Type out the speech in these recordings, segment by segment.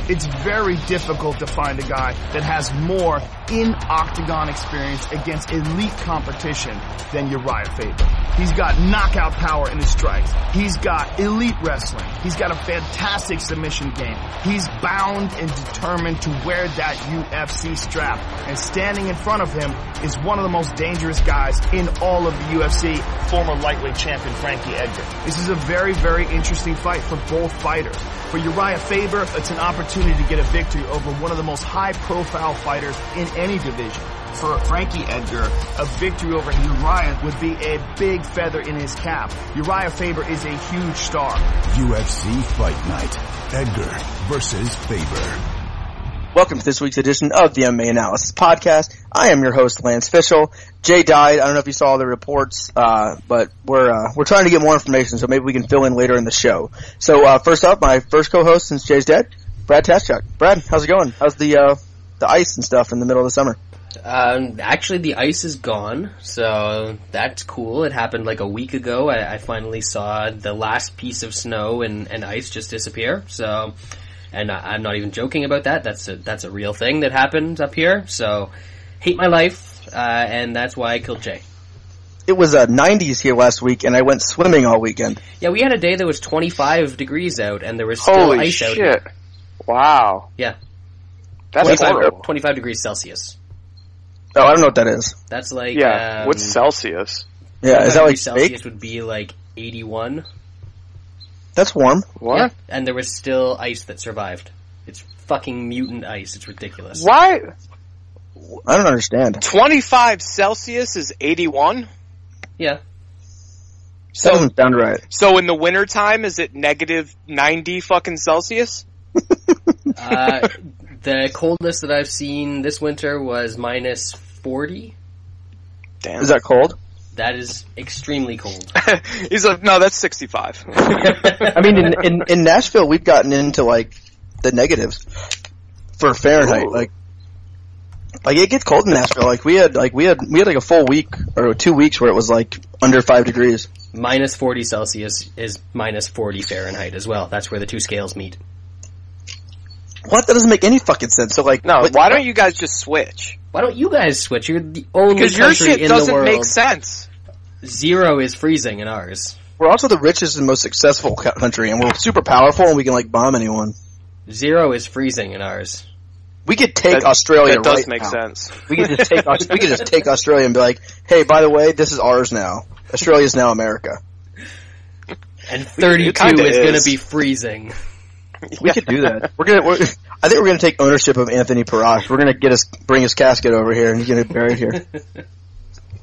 It's very difficult to find a guy that has more in-octagon experience against elite competition than Uriah Faber. He's got knockout power in his strikes. He's got elite wrestling. He's got a fantastic submission game. He's bound and determined to wear that UFC strap. And standing in front of him is one of the most dangerous guys in all of the UFC, former lightweight champion Frankie Edgar. This is a very, very interesting fight for both fighters. For Uriah Faber, it's an opportunity to get a victory over one of the most high-profile fighters in any division. For Frankie Edgar, a victory over Uriah would be a big feather in his cap. Uriah Faber is a huge star. UFC Fight Night. Edgar versus Faber. Welcome to this week's edition of the MMA Analysis podcast. I am your host, Lance Fishel. Jay died. I don't know if you saw the reports, but we're trying to get more information, so maybe we can fill in later in the show. So first up, my first co-host since Jay's dead, Brad Taschuk. Brad, how's it going? How's the ice and stuff in the middle of the summer? Actually, the ice is gone, so that's cool. It happened like a week ago. I finally saw the last piece of snow and ice just disappear. So, and I'm not even joking about that. That's a real thing that happened up here. So, hate my life, and that's why I killed Jay. It was 90s here last week, and I went swimming all weekend. Yeah, we had a day that was 25 degrees out, and there was still ice out. Holy shit! Wow. Yeah. That's 25 degrees Celsius. Oh, I don't know what that is. That's like... Yeah, what's Celsius? Yeah, is that like Celsius fake? Would be like 81. That's warm. What? Yeah, and there was still ice that survived. It's fucking mutant ice. It's ridiculous. Why? I don't understand. 25 Celsius is 81? Yeah. That doesn't sound right. So in the wintertime, is it negative 90 fucking Celsius? The coldest that I've seen this winter was minus 40. Damn. Is that cold? That is extremely cold. He's like, no, that's 65. I mean, in Nashville, we've gotten into like the negatives for Fahrenheit. Ooh. Like it gets cold in Nashville. Like we had like a full week or 2 weeks where it was like under 5 degrees. Minus 40 Celsius is minus 40 Fahrenheit as well. That's where the two scales meet. What? That doesn't make any fucking sense. So like, no, why don't you guys just switch? Why don't you guys switch? You're the only because your country shit in the world. doesn't make sense. 0 is freezing in ours. We're also the richest and most successful country, and we're super powerful, and we can like bomb anyone. 0 is freezing in ours. We could take Australia. That does right make now. sense. We could just take Australia and be like, hey, by the way, this is ours now. Australia's now America. And 32 is going to be freezing. We could do that. I think we're gonna take ownership of Anthony Parash. We're gonna bring his casket over here and he's gonna get buried here.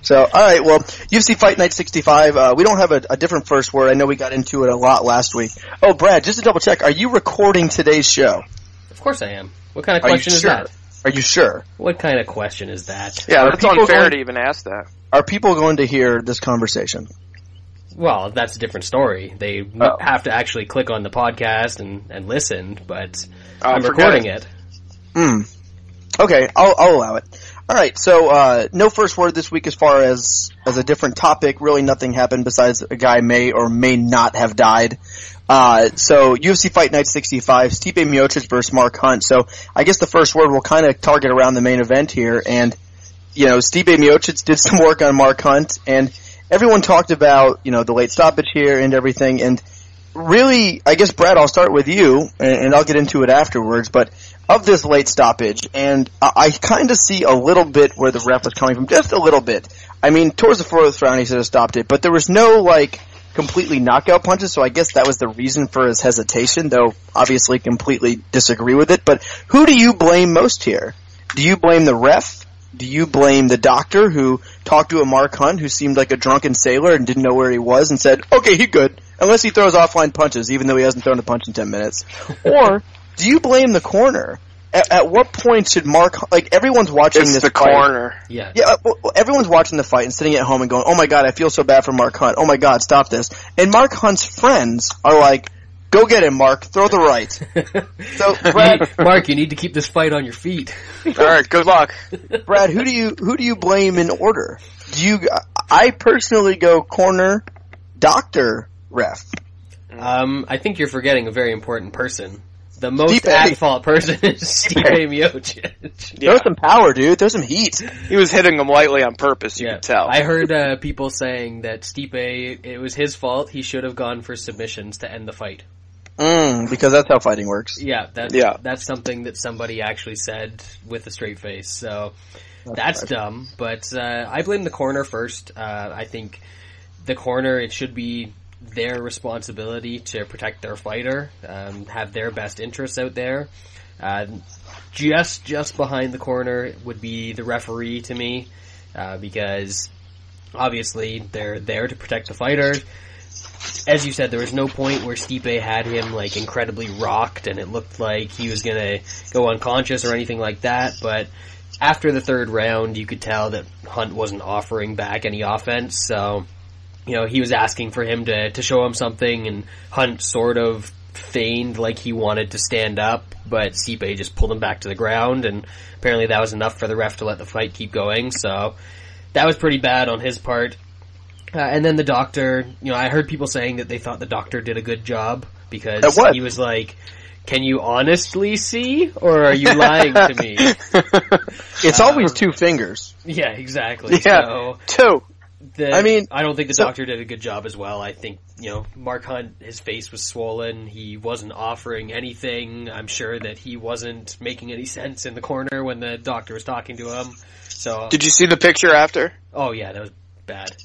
So, alright, well, UFC Fight Night 65, we don't have a different first word. I know we got into it a lot last week. Oh, Brad, just to double check, are you recording today's show? Of course I am. What kind of question is that? Are you sure? What kind of question is that? Yeah, that's unfair to even ask that. Are people going to hear this conversation? Well, that's a different story. They have to actually click on the podcast and listen, but I'm recording it. Okay, I'll allow it. Alright, so no first word this week as far as a different topic. Really nothing happened besides a guy may or may not have died. So UFC Fight Night 65, Stipe Miocic versus Mark Hunt. So I guess the first word will kind of target around the main event here. And, you know, Stipe Miocic did some work on Mark Hunt, and everyone talked about, you know, the late stoppage here and everything, and really, I guess, Brad, I'll start with you, and I'll get into it afterwards, but of this late stoppage, and I kind of see a little bit where the ref was coming from, just a little bit. I mean, towards the fourth round, he should have stopped it, but there was no, like, completely knockout punches, so I guess that was the reason for his hesitation, though obviously completely disagree with it. But who do you blame most here? Do you blame the ref? Do you blame the doctor who talked to a Mark Hunt who seemed like a drunken sailor and didn't know where he was and said, okay, he's good, unless he throws offline punches, even though he hasn't thrown a punch in 10 minutes? Or do you blame the corner? At what point should Mark, like, everyone's watching this fight. It's the corner. Yeah. Yeah, everyone's watching the fight and sitting at home and going, oh my god, I feel so bad for Mark Hunt. Oh my god, stop this. And Mark Hunt's friends are like, go get him, Mark. Throw the right. So, Brad, Mark, you need to keep this fight on your feet. Alright, good luck. Brad, who do you blame in order? I personally go corner, doctor, ref. I think you're forgetting a very important person. The most at-fault person is Stipe Miocic. Throw some power, dude. Throw some heat. He was hitting him lightly on purpose, you could tell. I heard people saying that Stipe, it was his fault. He should have gone for submissions to end the fight. Because that's how fighting works. Yeah, that's something that somebody actually said with a straight face. So that's dumb. But I blame the corner first. I think the corner, it should be their responsibility to protect their fighter, have their best interests out there. Just behind the corner would be the referee to me, because obviously they're there to protect the fighter. As you said, there was no point where Stipe had him like incredibly rocked and it looked like he was gonna go unconscious or anything like that, but after the third round you could tell that Hunt wasn't offering back any offense, so he was asking for him to show him something, and Hunt sort of feigned like he wanted to stand up, but Stipe just pulled him back to the ground, and apparently that was enough for the ref to let the fight keep going, so that was pretty bad on his part. And then the doctor, I heard people saying that they thought the doctor did a good job, because he was like, can you honestly see, or are you lying to me? It's always 2 fingers. Yeah, exactly. Yeah, so, 2. I don't think the doctor did a good job as well. I think, Mark Hunt, his face was swollen. He wasn't offering anything. I'm sure that he wasn't making any sense in the corner when the doctor was talking to him. So, did you see the picture after? Oh yeah, that was bad.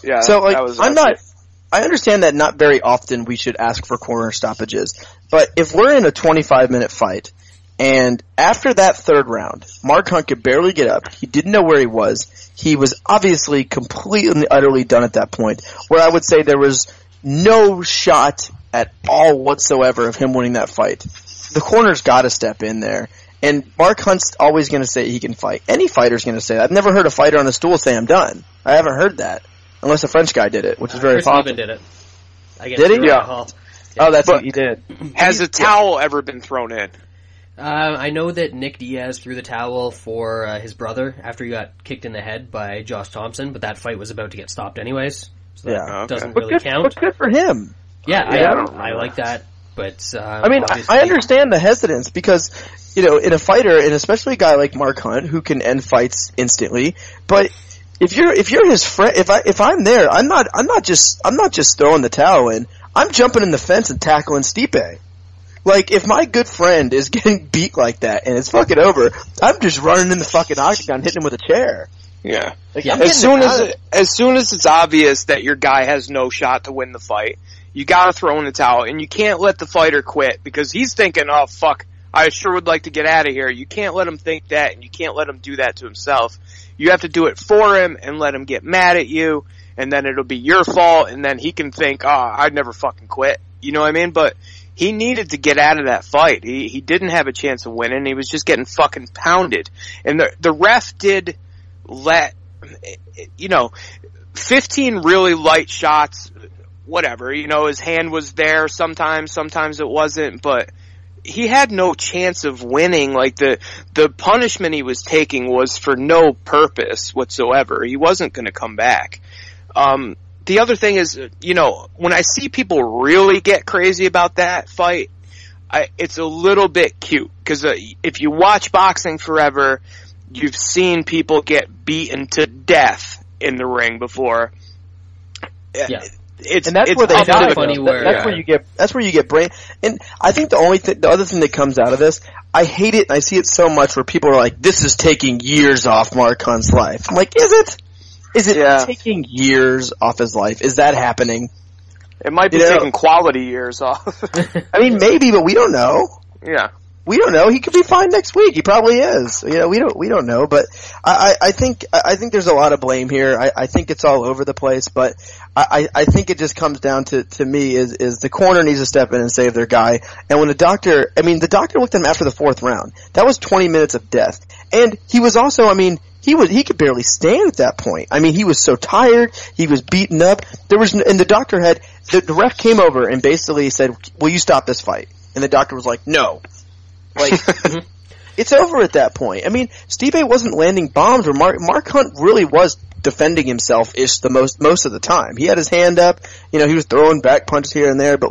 Yeah. So I understand that not very often we should ask for corner stoppages, but if we're in a 25-minute fight, and after that third round, Mark Hunt could barely get up, he didn't know where he was, he was obviously completely and utterly done at that point, where I would say there was no shot at all whatsoever of him winning that fight. The corner's gotta step in there. And Mark Hunt's always gonna say he can fight. Any fighter's gonna say that. I've never heard a fighter on a stool say I'm done. I haven't heard that. Unless a French guy did it, which is very possible. Chris Even did it. Did he? Yeah. Oh, that's what he did. Has a towel ever been thrown in? I know that Nick Diaz threw the towel for his brother after he got kicked in the head by Josh Thompson, but that fight was about to get stopped anyways, so that doesn't really count. But good for him. Yeah, I like that, but I understand the hesitance because, in a fighter, and especially a guy like Mark Hunt who can end fights instantly, but if you're his friend, if I'm there, I'm not just throwing the towel in. I'm jumping in the fence and tackling Stipe. Like, if my good friend is getting beat like that and it's fucking over, I'm just running in the fucking octagon, hitting him with a chair. Yeah. Like, as soon as it's obvious that your guy has no shot to win the fight, you gotta throw in the towel, and you can't let the fighter quit because he's thinking, oh fuck, I sure would like to get out of here. You can't let him think that, and you can't let him do that to himself. You have to do it for him and let him get mad at you, and then it'll be your fault, and then he can think, oh, I'd never fucking quit. You know what I mean? But he needed to get out of that fight. He didn't have a chance of winning. He was just getting fucking pounded. And the ref did let, 15 really light shots, whatever. His hand was there sometimes it wasn't, but he had no chance of winning. Like, the punishment he was taking was for no purpose whatsoever. He wasn't going to come back. The other thing is, when I see people really get crazy about that fight, it's a little bit cute. Because if you watch boxing forever, you've seen people get beaten to death in the ring before. Yeah. That's where you get brain. And I think the other thing that comes out of this, I hate it, and I see it so much where people are like, this is taking years off Mark Hunt's life. I'm like, is it? Is it taking years off his life? Is that happening? It might be taking quality years off. I mean, maybe, but we don't know. Yeah. We don't know. He could be fine next week. He probably is. We don't know. But I think there's a lot of blame here. I think it's all over the place. But I think it just comes down to me is the corner needs to step in and save their guy. And when the doctor looked at him after the fourth round. That was 20 minutes of death. And he was also, he could barely stand at that point. He was so tired. He was beaten up. And the doctor the ref came over and basically said, "Will you stop this fight?" And the doctor was like, "No." Like, it's over at that point. Stipe wasn't landing bombs, or Mark Hunt really was defending himself-ish most of the time. He had his hand up, he was throwing back punches here and there, but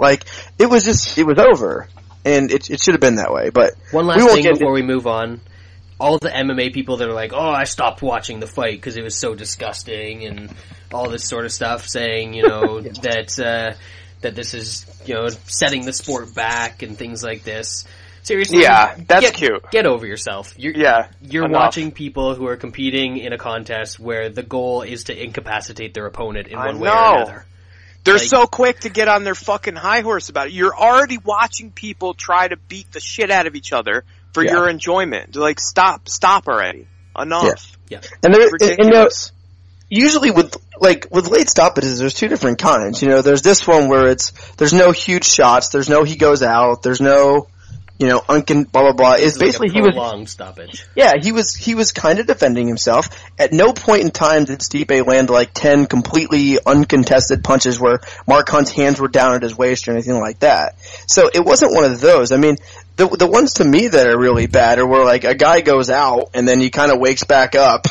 it was over. and it should have been that way. But one last thing before we move on. All the MMA people that are like, oh, I stopped watching the fight because it was so disgusting and all this sort of stuff, saying, that this is, setting the sport back and things like this. Seriously, that's cute. Get over yourself. You're enough. watching people who are competing in a contest where the goal is to incapacitate their opponent in one way or another. They're so quick to get on their fucking high horse about it. You're already watching people try to beat the shit out of each other for your enjoyment. Like, stop already. Enough. Yeah. And ridiculous. Usually with late stoppages, there's two different kinds. There's this one where there's no huge shots, there's no he goes out, there's no, blah blah blah. It's basically like a prolonged stoppage. Yeah, he was kind of defending himself. At no point in time did Stipe land like 10 completely uncontested punches where Mark Hunt's hands were down at his waist or anything like that. So it wasn't one of those. I mean, the ones to me that are really bad are where like a guy goes out and then he kind of wakes back up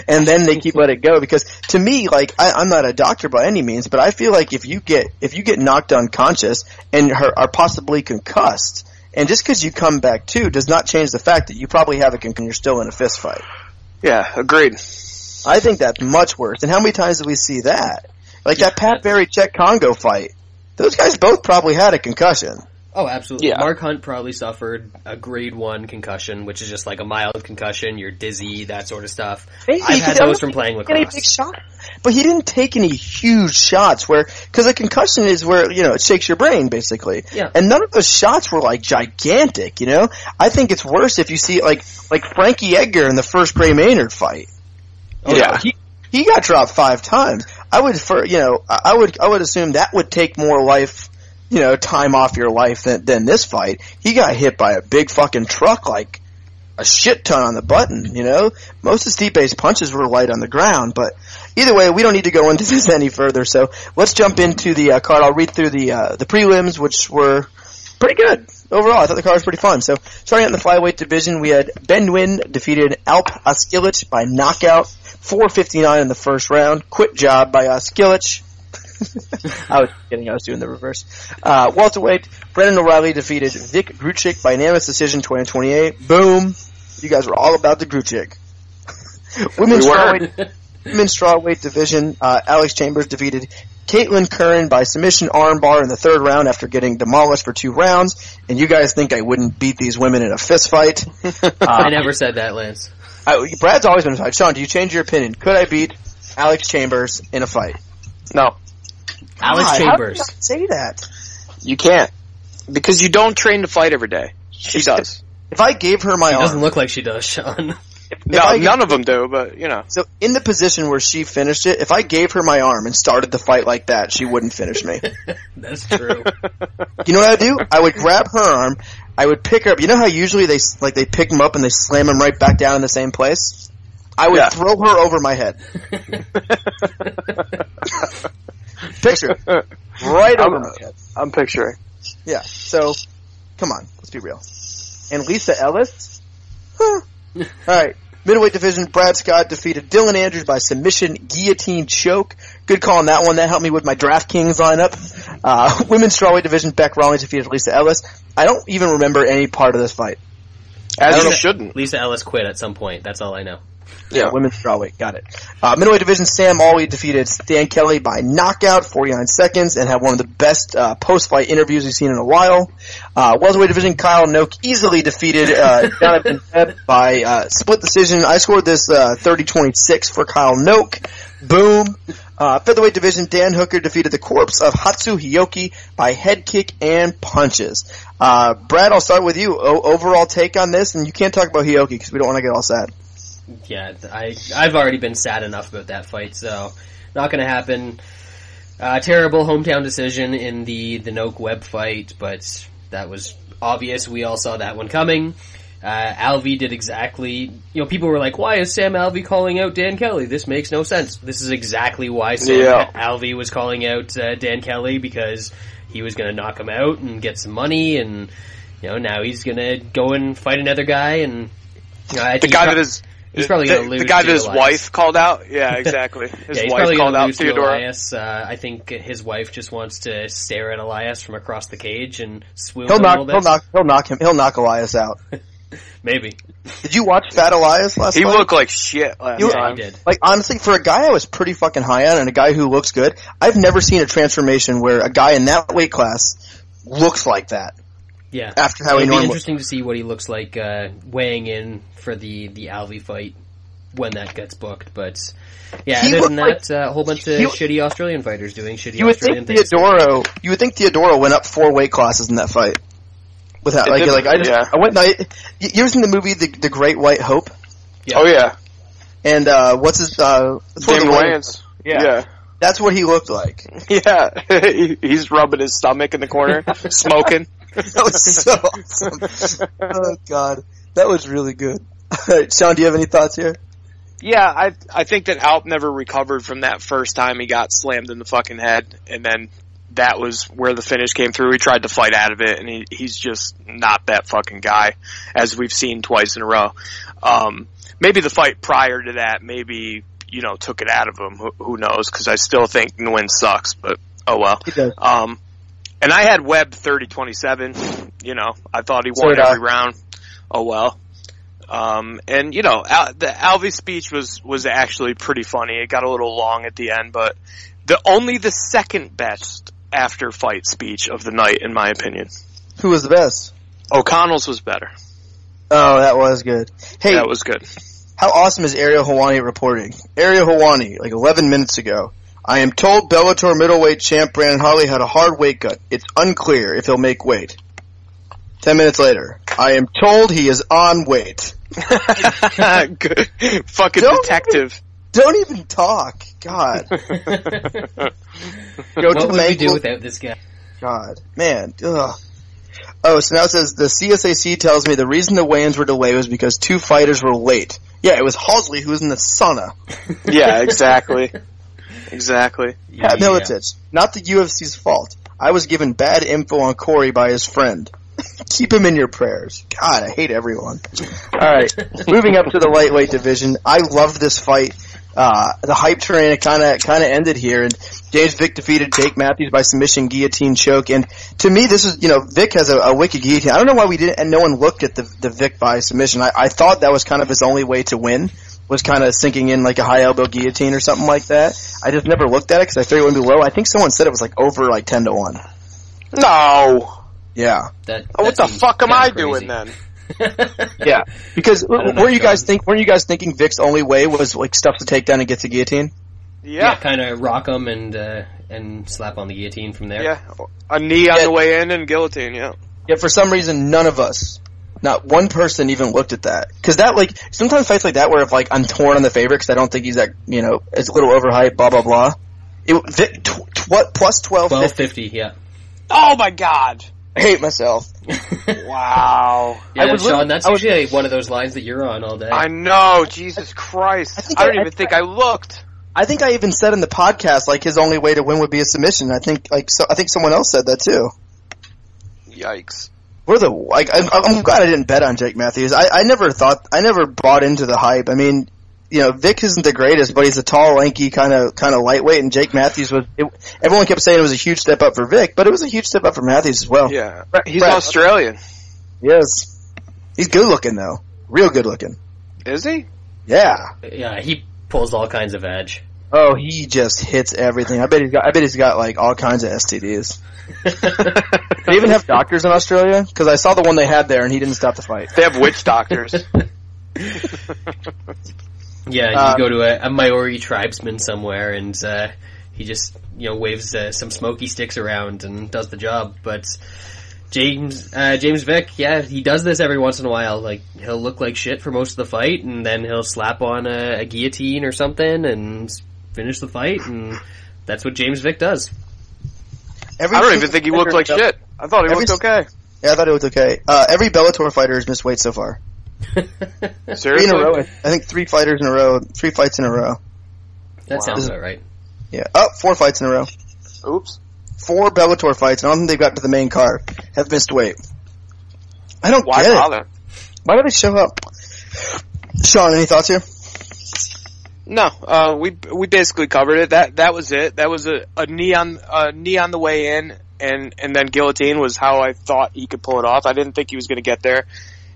and then they keep letting it go. Because to me, like, I'm not a doctor by any means, but I feel like if you get knocked unconscious and are possibly concussed, and just because you come back too does not change the fact that you probably have a concussion. You're still in a fist fight. Yeah, agreed. I think that's much worse. And how many times do we see that? Like that Pat Barry-Czech Congo fight. Those guys both probably had a concussion. Oh, absolutely. Yeah. Mark Hunt probably suffered a grade 1 concussion, which is just like a mild concussion. You're dizzy, that sort of stuff. Maybe, I've had those from playing lacrosse. But he didn't take any huge shots because a concussion is where, it shakes your brain, basically. Yeah. And none of those shots were, like, gigantic, I think it's worse if you see, like Frankie Edgar in the first Gray Maynard fight. He got dropped 5 times. I would assume that would take more life, time off your life than this fight. He got hit by a big fucking truck, like a shit ton on the button, Most of Stipe's punches were light on the ground, but either way, we don't need to go into this any further, so let's jump into the card. I'll read through the prelims, which were pretty good. Overall, I thought the card was pretty fun. So, starting out in the flyweight division, we had Ben Nguyen defeated Alp Askilic by knockout, 4:59 in the first round. Quick job by Askilic. I was kidding, I was doing the reverse. Welterweight, Brendan O'Reilly defeated Vic Gruchik by unanimous decision, 20-28. Boom. You guys were all about the Gruchik. Women's strawweight division, Alex Chambers defeated Caitlin Curran by submission armbar in the third round after getting demolished for 2 rounds. And you guys think I wouldn't beat these women in a fist fight? I never said that, Lance. Brad's always been a fight. Sean, do you change your opinion? Could I beat Alex Chambers in a fight? No. Alex Chambers. How do you say that? You can't. Because you don't train to fight every day. She does. If I gave her my arm... It doesn't look like she does, Sean. None of them do, but, So, in the position where she finished it, if I gave her my arm and started the fight like that, she wouldn't finish me. That's true. You know what I'd do? I would grab her arm, I would pick her up. You know how usually they pick them up and they slam them right back down in the same place? I would throw her over my head. Picture. Right over my head. I'm picturing. Yeah, so, come on, let's be real. And Lisa Ellis? Huh. Alright, middleweight division, Brad Scott defeated Dylan Andrews by submission guillotine choke. Good call on that one. That helped me with my DraftKings lineup. Women's strawweight division, Beck Rawlings defeated Lisa Ellis. I don't even remember any part of this fight. As you shouldn't. Lisa Ellis quit at some point. That's all I know. Yeah, women's strawweight. Got it. Middleweight division, Sam Alwey defeated Dan Kelly by knockout, 49 seconds, and had one of the best post-fight interviews we've seen in a while. Welterweight division, Kyle Noak easily defeated Jonathan Webb by split decision. I scored this 30-26 for Kyle Noak. Boom. Featherweight division, Dan Hooker defeated the corpse of Hatsu Hiyoki by head kick and punches. Brad, I'll start with you. Overall take on this, and you can't talk about Hiyoki because we don't want to get all sad. Yeah, I've already been sad enough about that fight, so not going to happen. Terrible hometown decision in the Noak Webb fight, but that was obvious. We all saw that one coming. Alvey did exactly, people were like, why is Sam Alvey calling out Dan Kelly? This makes no sense. This is exactly why Sam Alvey was calling out Dan Kelly, because he was going to knock him out and get some money, and now he's going to go and fight another guy, and the guy that He's probably going to lose. The guy to that his Elias. wife called out. Yeah, exactly. His He's wife probably called going to out lose to Theodora. Elias. I think his wife just wants to stare at Elias from across the cage and swoon He'll a little bit. He'll knock Elias out. Maybe. Did you watch Fat Elias last He night? looked like shit last Yeah, time. he did. Like, honestly, for a guy I was pretty fucking high on and a guy who looks good, I've never seen a transformation where a guy in that weight class looks like that. Yeah. After how he It'd be normally... interesting to see what he looks like weighing in for the Alvey fight when that gets booked. But yeah, He other than looked that, a whole bunch of shitty Australian fighters doing shitty You would Australian think things. you would think Theodora went up 4 weight classes in that fight. Without It did, yeah. I went. You ever seen the movie The Great White Hope? Yeah. Oh yeah, And what's his? It's one of Damon the Wayans. Yeah. That's what he looked like. Yeah. He's rubbing his stomach in the corner, smoking. That was so awesome. Oh god, that was really good. Sean, do you have any thoughts here? Yeah, I think that Alp never recovered from that first time he got slammed in the fucking head, and then that was where the finish came through. He tried to fight out of it, and he's just not that fucking guy, as we've seen twice in a row. Maybe the fight prior to that, maybe, took it out of him. Who knows? Because I still think Nguyen sucks, but oh well. He does. And I had Webb 30-27. I thought he So won did I. every round. Oh well. And the Alvey speech was actually pretty funny. It got a little long at the end, but only the second best after fight speech of the night, in my opinion. Who was the best? O'Connell's was better. Oh, that was good. Hey, That was good. how awesome is Ariel Helwani reporting? Ariel Helwani, like 11 minutes ago. I am told Bellator middleweight champ Brandon Hartley had a hard weight cut. It's unclear if he'll make weight. 10 minutes later, I am told he is on weight. Good. Fucking detective. Don't even talk. God. Go What to would we do Mangle. without this guy? God. Man. Ugh. Oh, so now it says, the CSAC tells me the reason the weigh-ins were delayed was because 2 fighters were late. Yeah, it was Halsley who was in the sauna. Yeah, exactly. Exactly. Pat Miletich. Not the UFC's fault. I was given bad info on Corey by his friend. Keep him in your prayers. God, I hate everyone. Alright, moving up to the lightweight division. I loved this fight. The hype train kind of ended here, and James Vick defeated Jake Matthews by submission guillotine choke. And to me, this is, Vick has a wicked guillotine. I don't know why we didn't, and no one looked at the Vick by submission. I thought that was kind of his only way to win, was kind of sinking in like a high elbow guillotine or something like that. I just never looked at it because I figured it would be low. I think someone said it was like over like 10-1. No. Yeah. What the fuck am I doing then? Yeah, because know, weren't you guys thinking Vic's only way was like stuff to take down and get to guillotine? Yeah, kind of rock him and slap on the guillotine from there. Yeah, a knee on the way in and guillotine. Yeah. Yeah, for some reason, none of us, not one person, even looked at that. Because that, like, sometimes fights like that where if like I'm torn on the favorite because I don't think he's that, it's a little overhyped, blah blah blah. Vic, what plus 1250, yeah. Oh my god. I hate myself. Wow. Yeah, Sean, that's usually one of those lines that you're on all day. I know, Jesus Christ. I don't even think I looked. I think I even said in the podcast like his only way to win would be a submission. I think someone else said that too. Yikes. I'm glad I didn't bet on Jake Matthews. I never bought into the hype. I mean, Vic isn't the greatest, but he's a tall, lanky, kind of lightweight, and Jake Matthews everyone kept saying it was a huge step up for Vic, but it was a huge step up for Matthews as well. Yeah. He's Australian. Yes. He's good looking though. Real good looking. Is he? Yeah. Yeah, he pulls all kinds of edge. Oh, he just hits everything. I bet he's got like all kinds of STDs. They even have doctors in Australia? Because I saw the one they had there and he didn't stop the fight. They have witch doctors. Yeah, you go to a Maori tribesman somewhere and he just, waves some smoky sticks around and does the job. But James Vick, yeah, he does this every once in a while. Like, he'll look like shit for most of the fight and then he'll slap on a guillotine or something and finish the fight, and that's what James Vick does. I don't even think he looked like shit. I thought he looked okay. Yeah, I thought it was okay. Every Bellator fighter has missed weight so far. Seriously? 3 in a row. I think 3 fights in a row. That sounds about right. Yeah. 4 fights in a row. Oops. 4 Bellator fights, and I don't think they've got to the main card, have missed weight. I don't Why get bother? it. Why do they show up? Sean, any thoughts here? No, we basically covered it. That was it. That was a knee on the way in, and then guillotine was how I thought he could pull it off. I didn't think he was going to get there.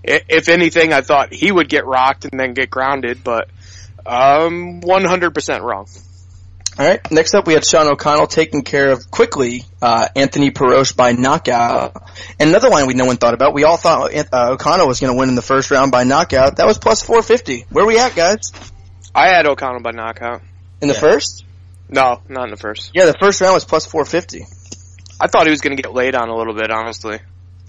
If anything, I thought he would get rocked and then get grounded, but 100% wrong. All right. Next up, we had Sean O'Connell taking care of quickly Anthony Perosh by knockout. And another line no one thought about. We all thought O'Connell was going to win in the first round by knockout. That was plus 450. Where we at, guys? I had O'Connell by knockout. In the first? No, not in the first. Yeah, the first round was plus 450. I thought he was going to get laid on a little bit, honestly.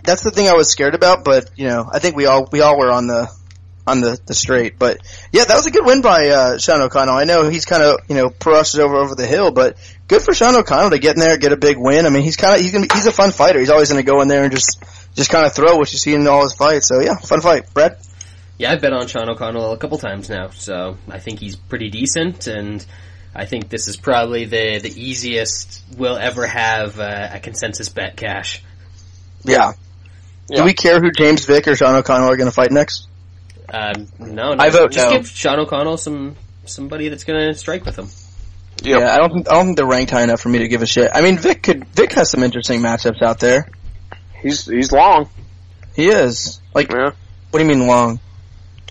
That's the thing I was scared about, but I think we all were on the straight. But yeah, that was a good win by Sean O'Connell. I know he's kind of Perosh is over the hill, but good for Sean O'Connell to get in there, get a big win. I mean, he's a fun fighter. He's always going to go in there and just kind of throw what you see in all his fights. So yeah, fun fight, Brad. Yeah, I've bet on Sean O'Connell a couple times now, so I think he's pretty decent, and I think this is probably the easiest we'll ever have a consensus bet cash. Yeah. Do we care who James Vick or Sean O'Connell are going to fight next? No. I vote just no. give Sean O'Connell somebody that's going to strike with him. Yep. Yeah, I don't think they're ranked high enough for me to give a shit. I mean, Vic has some interesting matchups out there. He's long. He is. Like, Yeah. What do you mean long?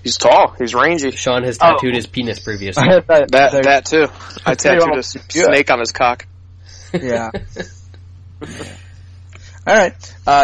He's tall. He's rangy. Sean has tattooed his penis previously. That too. I tattooed a snake on his cock. Yeah. All right.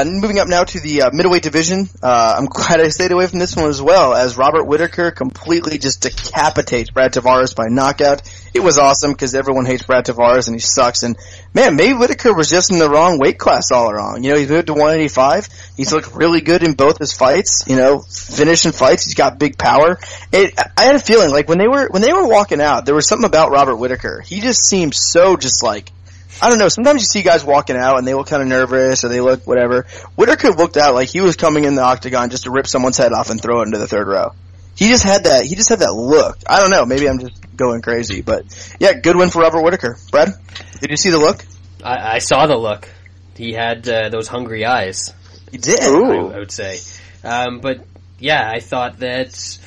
Moving up now to the middleweight division. I'm glad I stayed away from this one as well, as Robert Whittaker completely just decapitates Brad Tavares by knockout. It was awesome because everyone hates Brad Tavares and he sucks. And man, maybe Whittaker was just in the wrong weight class all along. He's moved to 185. He's looked really good in both his fights. Finishing fights. He's got big power. I had a feeling like when they were walking out, there was something about Robert Whittaker. He just seemed so just like, I don't know, sometimes you see guys walking out and they look kind of nervous or they look whatever. Whittaker looked out like he was coming in the octagon just to rip someone's head off and throw it into the third row. He just had that look. I don't know, maybe I'm just going crazy, but yeah, good win for Robert Whittaker. Brad, did you see the look? I saw the look. He had those hungry eyes. He did. I would say. But yeah, I thought that,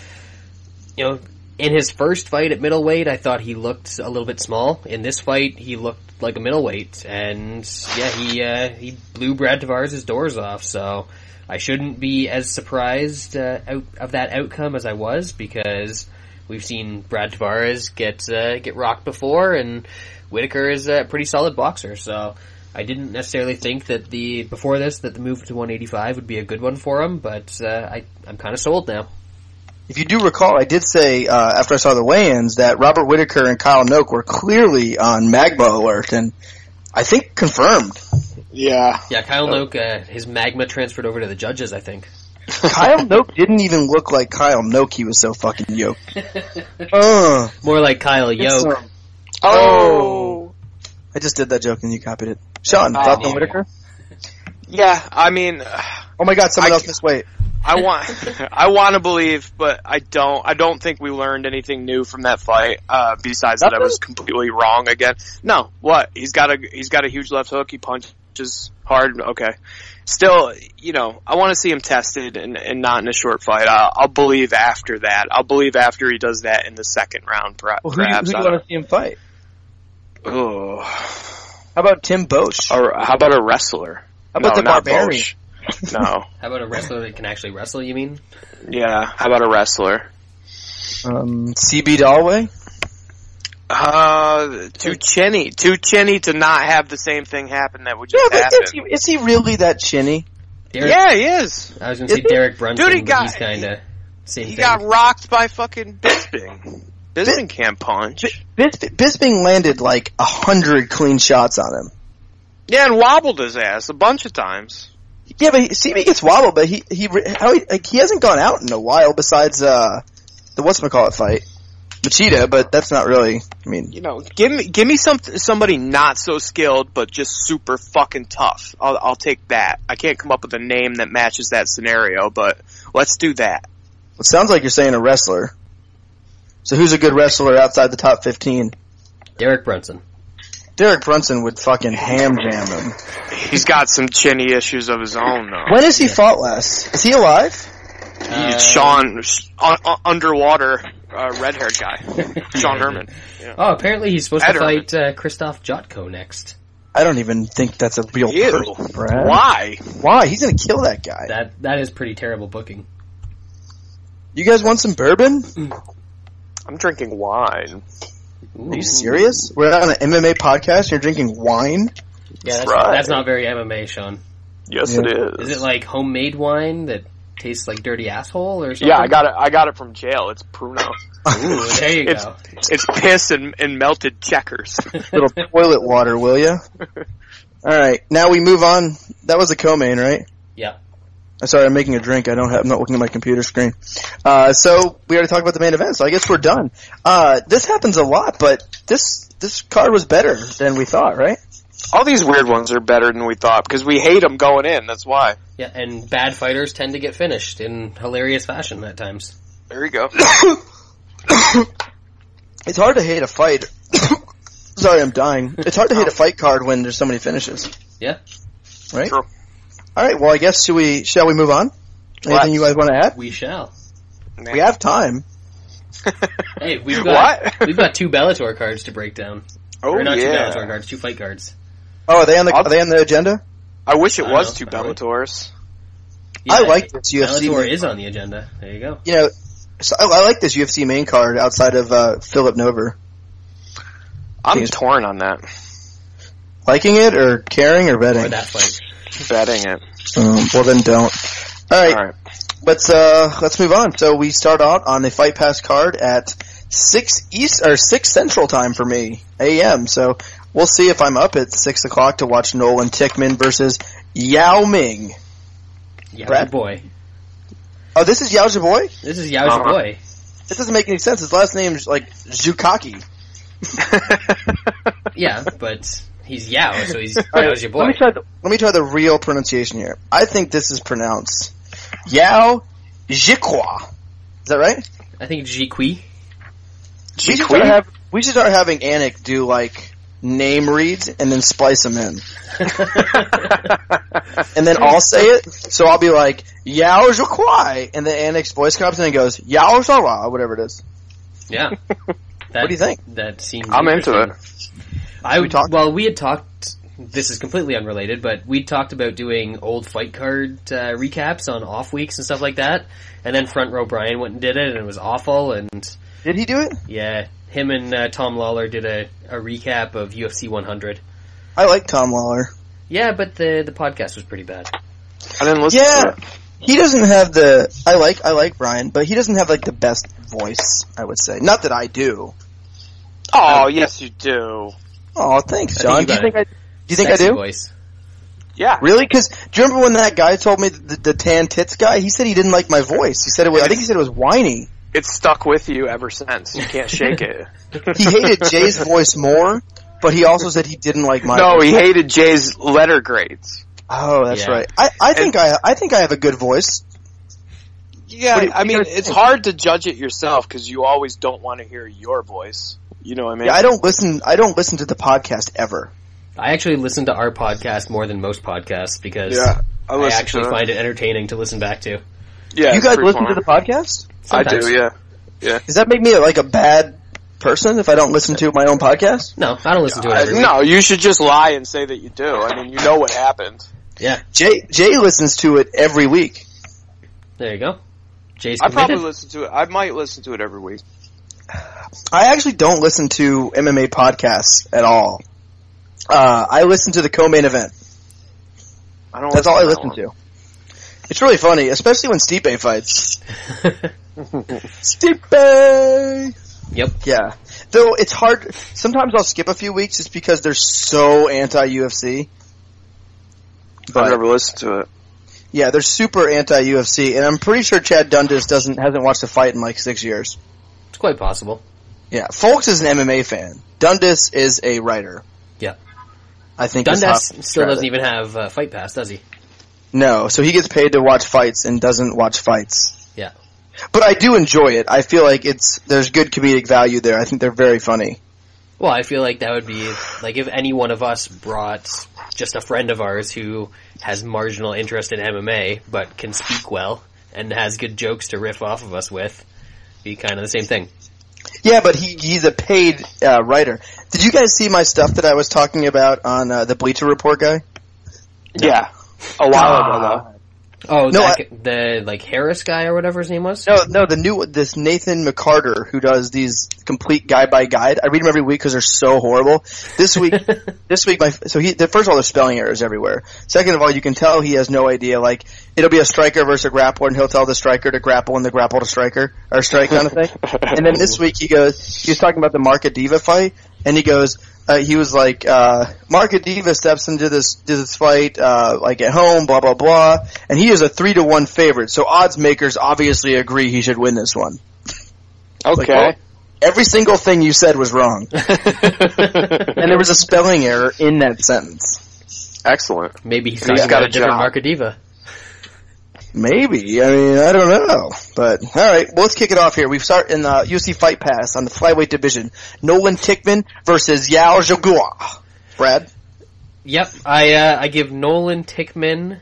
in his first fight at middleweight, I thought he looked a little bit small. In this fight, he looked like a middleweight, and yeah, he blew Brad Tavares' doors off. So I shouldn't be as surprised of that outcome as I was, because we've seen Brad Tavares get rocked before, and Whittaker is a pretty solid boxer. So I didn't necessarily think that the move to 185 would be a good one for him, but I'm kind of sold now. If you do recall, I did say, after I saw the weigh-ins, that Robert Whittaker and Kyle Noak were clearly on magma alert, and I think confirmed. Yeah. Yeah, Kyle Noak, his magma transferred over to the judges, I think. Kyle Noak didn't even look like Kyle Noak, he was so fucking yoked. More like Kyle Yoke. I just did that joke and you copied it. Sean, thoughts on Whittaker? Yeah, I mean... Oh my god, someone else missed weight. I want to believe, but I don't. I don't think we learned anything new from that fight. Besides that, I was completely wrong again. No, what? He's got a huge left hook. He punches hard. Okay. Still, I want to see him tested and not in a short fight. I'll believe after that. I'll believe after he does that in the second round. Perhaps. Who do you want to see him fight? Oh. How about Tim Bosch? Or how about a wrestler? How about the Barbarian? Bosch. No. How about a wrestler that can actually wrestle, you mean? Yeah, how about a wrestler? CB Dallway? Too chinny to not have the same thing happen that would just happen. Is he really that chinny? Yeah, he is. I was going to say Derek Brunson, Dude, but he's kind of same thing. He got rocked by fucking Bisping. Bisping can't punch. Bisping landed like 100 clean shots on him. Yeah, and wobbled his ass a bunch of times. Yeah, but CB gets wobbled, but he hasn't gone out in a while besides the whatchamacallit fight, Machida, but that's not really. I mean, give me somebody not so skilled but just super fucking tough. I'll take that. I can't come up with a name that matches that scenario, but let's do that. It sounds like you're saying a wrestler. So who's a good wrestler outside the top 15? Derek Brunson. Derek Brunson would fucking ham jam him. He's got some chinny issues of his own, though. When has he fought last? Is he alive? Sean, underwater, red-haired guy. Sean Herman. Yeah. Oh, apparently he's supposed Ed to fight Christoph Jotko next. I don't even think that's a real person, Brad. Why? Why? He's gonna kill that guy. That is pretty terrible booking. You guys want some bourbon? I'm drinking wine. Are you serious? We're on an MMA podcast and you're drinking wine? Yeah, Right. that's not very MMA, Sean. Yes, it is. Is it like homemade wine that tastes like dirty asshole or something? Yeah, I got it from jail. It's Pruno. Ooh, there you go. It's piss and melted checkers. Little toilet water, will ya? Alright, now we move on. That was a co-main, right? Yeah. Sorry, I'm making a drink. I'm not looking at my computer screen. So we already talked about the main event, so I guess we're done. This happens a lot, but this card was better than we thought, right? All these weird ones are better than we thought because we hate them going in. That's why. Yeah, and bad fighters tend to get finished in hilarious fashion at times. There you go. It's hard to hate a fight. Sorry, I'm dying. It's hard to hate a fight card when there's so many finishes. Yeah. Right? True. Alright, well I guess shall we move on? Anything you guys want to add? We shall. We have time. Hey, we've got 2 Bellator cards to break down. Oh, or not yeah. 2 Bellator cards, 2 fight cards. Oh, are they on the agenda? I wish it I was don't 2 know. Bellators. Yeah, I like this UFC Bellator main is card. on the agenda. There you go. You know, so I like this UFC main card outside of Philip Nover. I'm torn on that. Liking it or caring or betting? Or that fight. Betting it. Well then don't. Alright. Let's move on. So we start out on the Fight Pass card at 6 Central Time for me, AM. So we'll see if I'm up at 6 o'clock to watch Nolan Tickman versus Yao Ming. Yao Brad? Boy. Oh, this is Yao Boy? This is Yao Boy. It doesn't make any sense. His last name's like Zukaki. Yeah, but he's Yao, so he's Yao's your boy. Let me try the real pronunciation here. I think this is pronounced Yao Jiqua. Is that right? I think Jiqui. We should start having Anik do like name reads and then splice them in. And then I'll say it, so I'll be like, Yao Jiqua, and then Anik's voice comes in and goes, Yao Zara, whatever it is. Yeah. What do you think? That seems I'm into it. We had talked, this is completely unrelated, but we talked about doing old fight card recaps on off weeks and stuff like that, and then Front Row Brian went and did it, and it was awful, and... Did he do it? Yeah, him and Tom Lawler did a recap of UFC 100. I like Tom Lawler. Yeah, but the podcast was pretty bad. I didn't listen to it. He doesn't have the... I like Brian, but he doesn't have like the best voice, I would say. Not that I do. Oh, yes you do. Oh, thanks, John. Do you think I Sexy do? voice. Yeah. Really? Because do you remember when that guy told me the tan tits guy? He said he didn't like my voice. He said it was. I think he said it was whiny. It's stuck with you ever since. You can't shake it. He hated Jay's voice more, but he also said he didn't like my. No, voice. he hated Jay's letter grades. Oh, that's Yeah. right. I think I have a good voice. Yeah, What do you- I mean, what do you it's think? hard to judge it yourself because you always don't want to hear your voice. You know what I mean? Yeah, I don't listen to the podcast ever. I actually listen to our podcast more than most podcasts because Yeah, I actually find it entertaining to listen back to. Yeah, You it's guys pretty listen fun. to the podcast? I Sometimes. do, yeah. Does that make me like a bad person if I don't listen to my own podcast? No, I don't listen to it every week. No, you should just lie and say that you do. I mean, you know what happened. Yeah, Jay listens to it every week. there you go. Jay's I committed. probably listen to it. I might listen to it every week. I actually don't listen to MMA podcasts at all. I listen to the co-main event. That's all I listen to. It's really funny, especially when Stipe fights. Stipe! Yep. Yeah. Though it's hard. Sometimes I'll skip a few weeks just because they're so anti-UFC. I've never listened to it. Yeah, they're super anti-UFC, and I'm pretty sure Chad Dundas hasn't watched a fight in like 6 years. It's quite possible. Yeah, Folks is an MMA fan. Dundas is a writer. Yeah. I think Dundas is how- still doesn't even have Fight Pass, does he? No, so he gets paid to watch fights and doesn't watch fights. Yeah. But I do enjoy it. I feel like there's good comedic value there. I think they're very funny. Well, I feel like that would be, like, if any one of us brought just a friend of ours who has marginal interest in MMA, but can speak well, and has good jokes to riff off of us with, be kind of the same thing. Yeah, but he's a paid writer. Did you guys see my stuff that I was talking about on the Bleacher Report guy? Yeah, a while ago though. Oh, No, the like Harris guy or whatever his name was? No, this Nathan McCarter who does these complete guide by guide. I read them every week because they're so horrible. This week, first of all, there's spelling errors everywhere. Second of all, you can tell he has no idea. Like, it'll be a striker versus a grappler, and he'll tell the striker to grapple and the grapple to striker, or strike kind of thing. And then this week he was talking about the Marca Diva fight, and he goes, he was like, Marca Diva steps into this fight, like at home, blah, blah, blah. And he is a 3-1 favorite. So odds makers obviously agree he should win this one. Okay. Like, well, every single thing you said was wrong. And there was a spelling error in that sentence. Excellent. Maybe he's got a different Marca Diva. Maybe. I mean, I don't know. But, alright, well, let's kick it off here. We start in the UFC Fight Pass on the flyweight division. Nolan Tickman versus Yao Zhagua. Brad? Yep, I give Nolan Tickman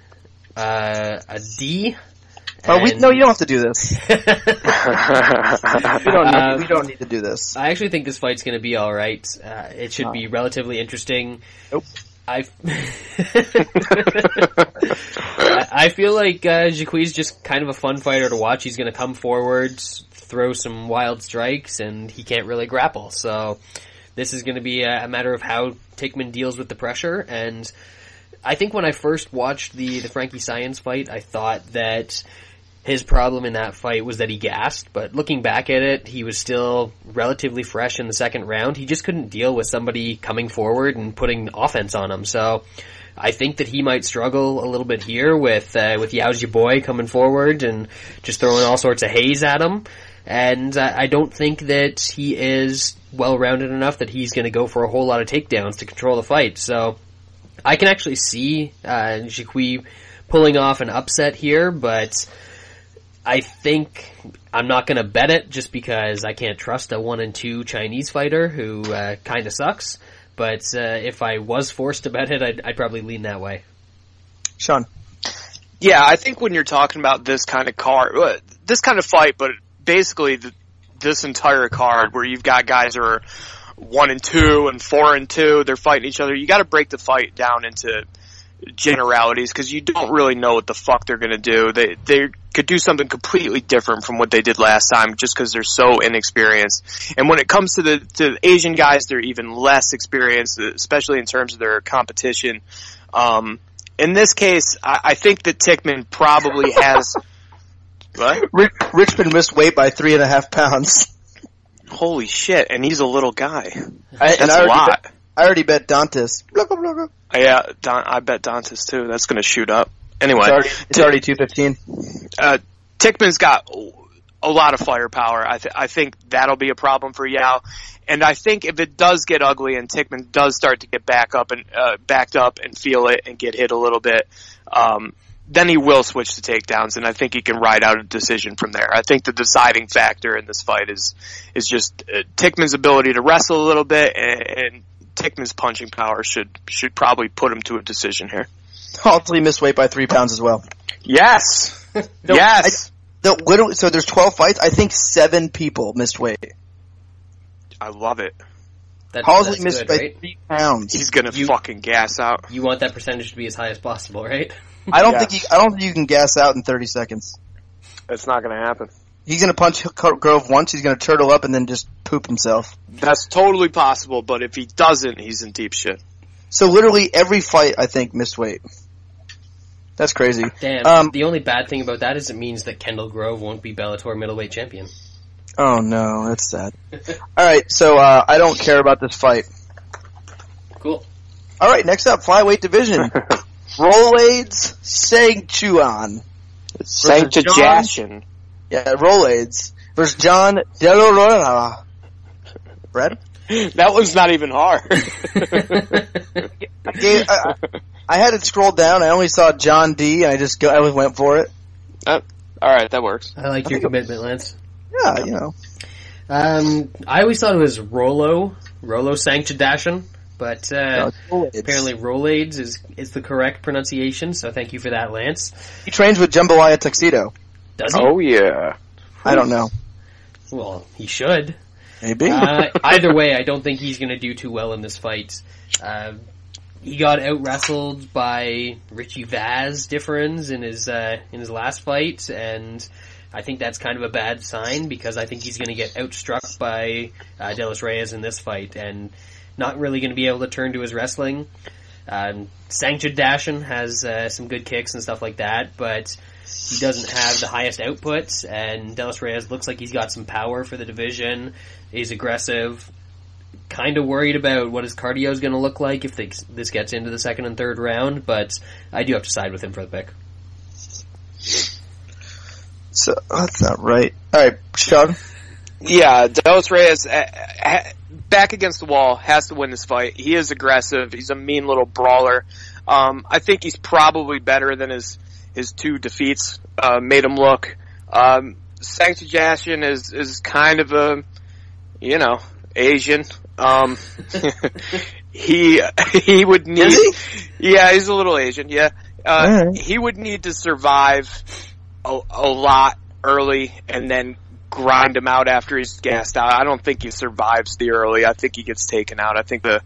a D. No, you don't have to do this. We don't need to do this. I actually think this fight's going to be alright. It should be relatively interesting. Nope. I feel like Jaqui's just kind of a fun fighter to watch. He's going to come forwards, throw some wild strikes, and he can't really grapple. So this is going to be a matter of how Tickman deals with the pressure. And I think when I first watched the Frankie Science fight, I thought that his problem in that fight was that he gassed, but looking back at it, he was still relatively fresh in the second round. He just couldn't deal with somebody coming forward and putting offense on him. So I think that he might struggle a little bit here with Yao's your boy coming forward and just throwing all sorts of haze at him. And I don't think that he is well-rounded enough that he's going to go for a whole lot of takedowns to control the fight. So I can actually see Jaqui pulling off an upset here, but I think I'm not going to bet it just because I can't trust a 1-2 Chinese fighter who kind of sucks. But if I was forced to bet it, I'd probably lean that way. Sean? Yeah, I think when you're talking about this kind of card, this kind of fight, but basically this entire card where you've got guys who are 1-2 and 4-2, they're fighting each other, you got to break the fight down into generalities because you don't really know what the fuck they're going to do. They could do something completely different from what they did last time just because they're so inexperienced. And when it comes to the Asian guys, they're even less experienced, especially in terms of their competition. In this case, I think that Tickman probably has... What? Richmond missed weight by 3.5 pounds. Holy shit, and he's a little guy. That's a lot. I already bet Dantas. Yeah, I bet Dantas too. That's going to shoot up. Anyway. It's already 215. Tickman's got a lot of firepower. I think that'll be a problem for Yao. And I think if it does get ugly and Tickman does start to get backed up and feel it and get hit a little bit, then he will switch to takedowns, and I think he can ride out a decision from there. I think the deciding factor in this fight is just Tickman's ability to wrestle a little bit, and Tickman's punching power should probably put him to a decision here. Also, he missed weight by 3 pounds as well. Yes! Yes! So there's 12 fights. I think 7 people missed weight. I love it. Halsey missed by 3 pounds. He's gonna fucking gas out. You want that percentage to be as high as possible, right? I don't think you can gas out in 30 seconds. It's not gonna happen. He's gonna punch Grove once, he's gonna turtle up and then just poop himself. That's totally possible, but if he doesn't, he's in deep shit. So literally every fight, I think, missed weight. That's crazy. Damn, the only bad thing about that is it means that Kendall Grove won't be Bellator middleweight champion. Oh no, that's sad. Alright, so I don't care about this fight. Cool. Alright, next up, flyweight division. Rolaids Saengchuan. Saengchuan. Yeah, Rolaids versus John Delorora. Brad? That one's not even hard. I had it scrolled down. I only saw John D. And I went for it. Alright, that works. I like your commitment, Lance. Yeah, you know. I always thought it was Rolo Saengchudashan, but apparently Rolaids is the correct pronunciation, so thank you for that, Lance. He trains with Jambalaya Tuxedo. Does he? Oh, yeah. I don't know. Well, he should. Maybe. Either way, I don't think he's going to do too well in this fight. He got out-wrestled by Richie Vaz difference in his last fight, and I think that's kind of a bad sign because I think he's going to get outstruck by De Los Reyes in this fight and not really going to be able to turn to his wrestling. Sanchez Dashin has some good kicks and stuff like that, but he doesn't have the highest outputs, and De Los Reyes looks like he's got some power for the division. He's aggressive. Kind of worried about what his cardio is going to look like if this gets into the second and third round, but I do have to side with him for the pick. So that's not right. All right, Sean. Yeah, De Los Reyes, back against the wall, has to win this fight. He is aggressive. He's a mean little brawler. I think he's probably better than his two defeats made him look. Sanchez Dashin is kind of a, Asian. He would need. Is he? Yeah, he's a little Asian. Yeah, Right. He would need to survive a lot early and then grind him out after he's gassed out. I don't think he survives the early. I think he gets taken out. I think the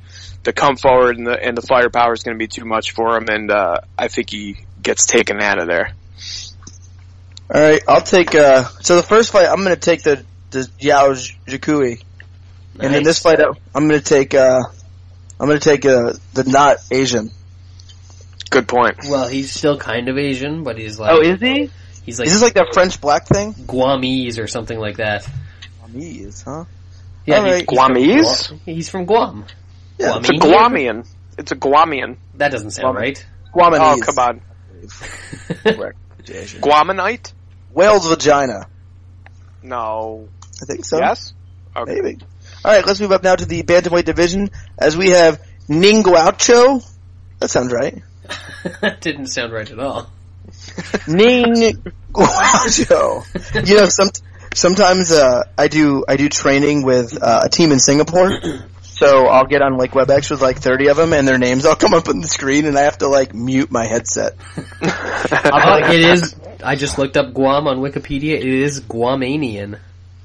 come forward and the firepower is going to be too much for him, and I think he gets taken out of there. All right, I'll take. So the first fight, I'm going to take the Yao Jikui, and in this fight, I'm going to take. The not Asian. Good point. Well, he's still kind of Asian, but he's like... Oh, is he? He's like... Is this like that French black thing? Guamese or something like that. Guamese, huh? Yeah, Right. Guamese? He's from Guam. Yeah, It's a Guamian. It's a Guamian. That doesn't sound right. Guamanese. Oh, come on. Asian. Guamanite? Whale's vagina. No. I think so. Yes? Okay. Maybe. All right, let's move up now to the bantamweight division as we have Ning Guacho. That sounds right. That didn't sound right at all. Ning Guacho. Sometimes I do training with a team in Singapore. So I'll get on like WebEx with like 30 of them, and their names all come up on the screen, and I have to like mute my headset. It is. I just looked up Guam on Wikipedia. It is Guamanian.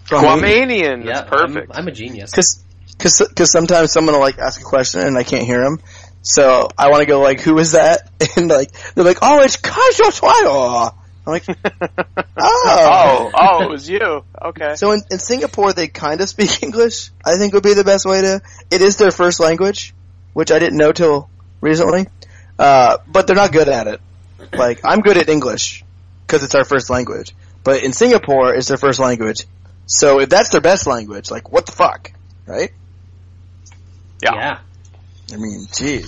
Guamanian. Yeah, That's perfect. I'm a genius. Because sometimes someone will like ask a question and I can't hear them, so I want to go like, who is that? And like they're like, oh, it's Kajo Swado. I'm like, oh, it was you. Okay. So in Singapore, they kind of speak English, I think would be the best way to... It is their first language, which I didn't know till recently. But they're not good at it. Like, I'm good at English, because it's our first language. But in Singapore, it's their first language. So if that's their best language, like, what the fuck? Right? Yeah. I mean, gee.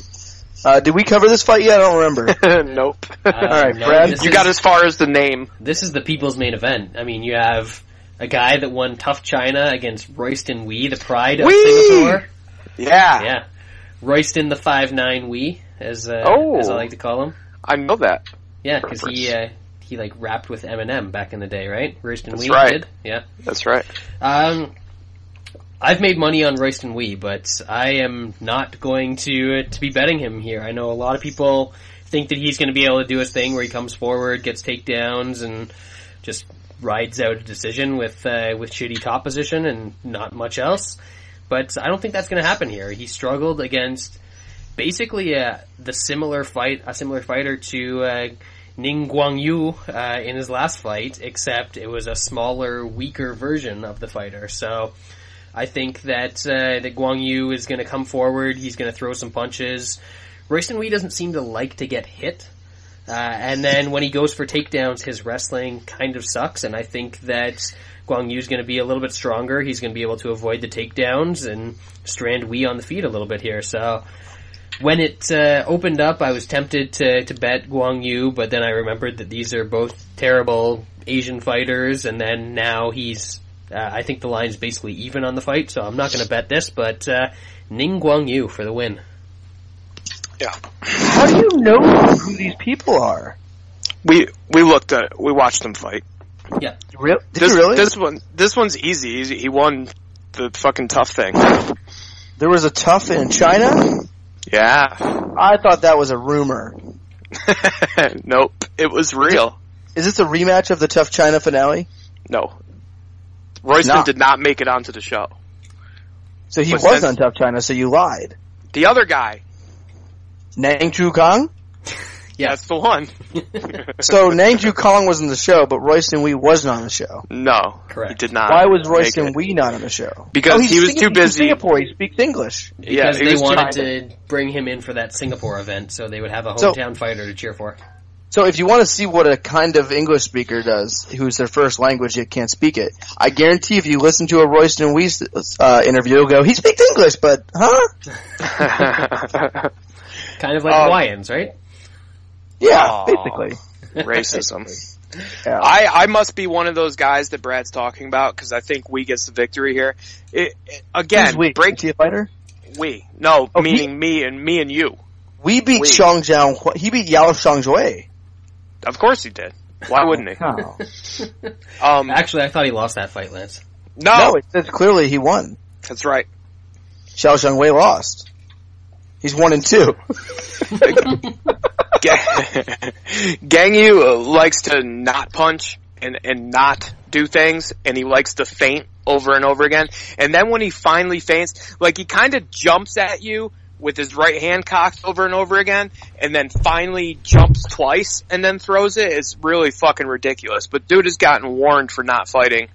Did we cover this fight yet? I don't remember. Nope. Alright, no, Brad? You got as far as the name. This is the people's main event. I mean, you have a guy that won Tough China against Royston Wee, the pride of Singapore. Yeah. Yeah. Royston the 5'9" Wee, as I like to call him. I know that. Yeah, because he like rapped with Eminem back in the day, right? Royston Wee right. did. Yeah. That's right. I've made money on Royston Wee, but I am not going to be betting him here. I know a lot of people think that he's going to be able to do his thing where he comes forward, gets takedowns, and just rides out a decision with shitty top position and not much else. But I don't think that's going to happen here. He struggled against basically a similar fighter to Ning Guangyu in his last fight, except it was a smaller, weaker version of the fighter. So I think that Guang Yu is going to come forward. He's going to throw some punches. Royston Wee doesn't seem to like to get hit. And then when he goes for takedowns, his wrestling kind of sucks. And I think that Guang Yu is going to be a little bit stronger. He's going to be able to avoid the takedowns and strand Wee on the feet a little bit here. So when it opened up, I was tempted to bet Guang Yu, but then I remembered that these are both terrible Asian fighters. And then now I think the line's basically even on the fight, so I'm not going to bet this, but Ning Guang Yu for the win. Yeah. How do you know who these people are? We watched them fight. Yeah. Did you really? This one's easy. He won the fucking tough thing. There was a tough in China? Yeah. I thought that was a rumor. Nope. It was real. Is this a rematch of the Tough China finale? No. Royston did not make it onto the show. So he was on Tough China, so you lied. The other guy. Nang Chu Kong? Yeah. That's the one. So Nang Chu Kong was on the show, but Royston Wee wasn't on the show. No. Correct. He did not. Why was Royston Wee not on the show? Because he was too busy. He's in Singapore, he speaks English. Because they wanted to bring him in for that Singapore event, so they would have a hometown fighter to cheer for. So if you want to see what a kind of English speaker does, who's their first language yet can't speak it, I guarantee if you listen to a Royston Wee interview, you'll go, he speaks English, but, huh? Kind of like Hawaiians, right? Yeah, basically. Racism. Yeah. I must be one of those guys that Brad's talking about, because I think Wee gets the victory here. Again, Who's Wee? Is he a fighter? Wee. No, meaning me and you. We beat Xiang Zhang. He beat Yao Shangzhui. Of course he did. Why wouldn't he? Actually, I thought he lost that fight, Lance. No, it says clearly he won. That's right. Xiao Shangwei lost. He's 1-2. Gang Yu likes to not punch and not do things, and he likes to feint over and over again. And then when he finally feints, like he kind of jumps at you with his right hand cocked over and over again, and then finally jumps twice and then throws it. It's really fucking ridiculous. But dude has gotten warned for not fighting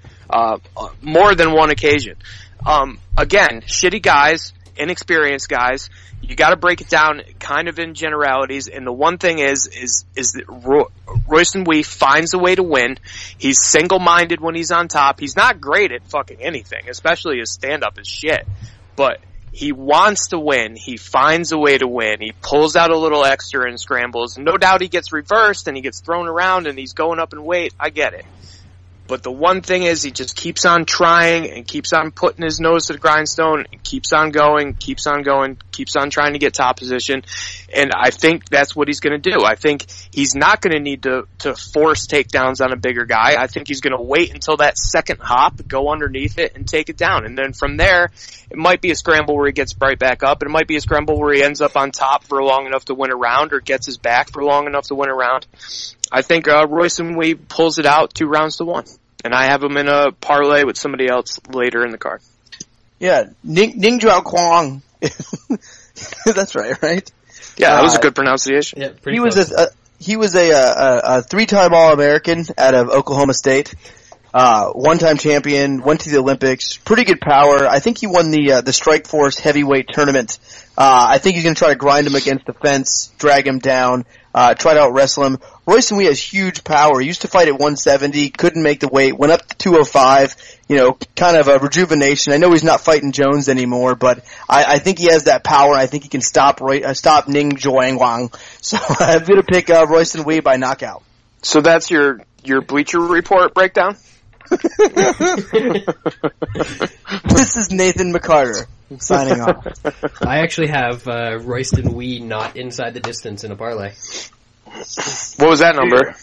more than one occasion. Again, shitty guys, inexperienced guys. You got to break it down kind of in generalities. And the one thing is that Royston Wee finds a way to win. He's single-minded when he's on top. He's not great at fucking anything, especially his stand-up is shit. But he wants to win. He finds a way to win. He pulls out a little extra and scrambles. No doubt he gets reversed and he gets thrown around and he's going up in weight. I get it. But the one thing is he just keeps on trying and keeps on putting his nose to the grindstone and keeps on going, keeps on trying to get top position. And I think that's what he's going to do. I think he's not going to need to force takedowns on a bigger guy. I think he's going to wait until that second hop, go underneath it, and take it down. And then from there, it might be a scramble where he gets right back up. It might be a scramble where he ends up on top for long enough to win a round or gets his back for long enough to win a round. I think Royston Wee pulls it out 2 rounds to 1. And I have him in a parlay with somebody else later in the card. Yeah, Ning Jiao Kwong. That's right? Yeah, that was a good pronunciation. Yeah, he was a 3-time All-American out of Oklahoma State. 1-time champion, went to the Olympics, pretty good power. I think he won the Strikeforce heavyweight tournament. I think he's going to try to grind him against the fence, drag him down, try to out-wrestle him. Royston Wee has huge power. He used to fight at 170, couldn't make the weight, went up to 205, kind of a rejuvenation. I know he's not fighting Jones anymore, but I think he has that power. I think he can stop Ning Jiang Wang. So I'm going to pick Royston Wee by knockout. So that's your Bleacher Report breakdown? This is Nathan McCarter signing off. I actually have Royston Wee not inside the distance in a parlay. What was that number?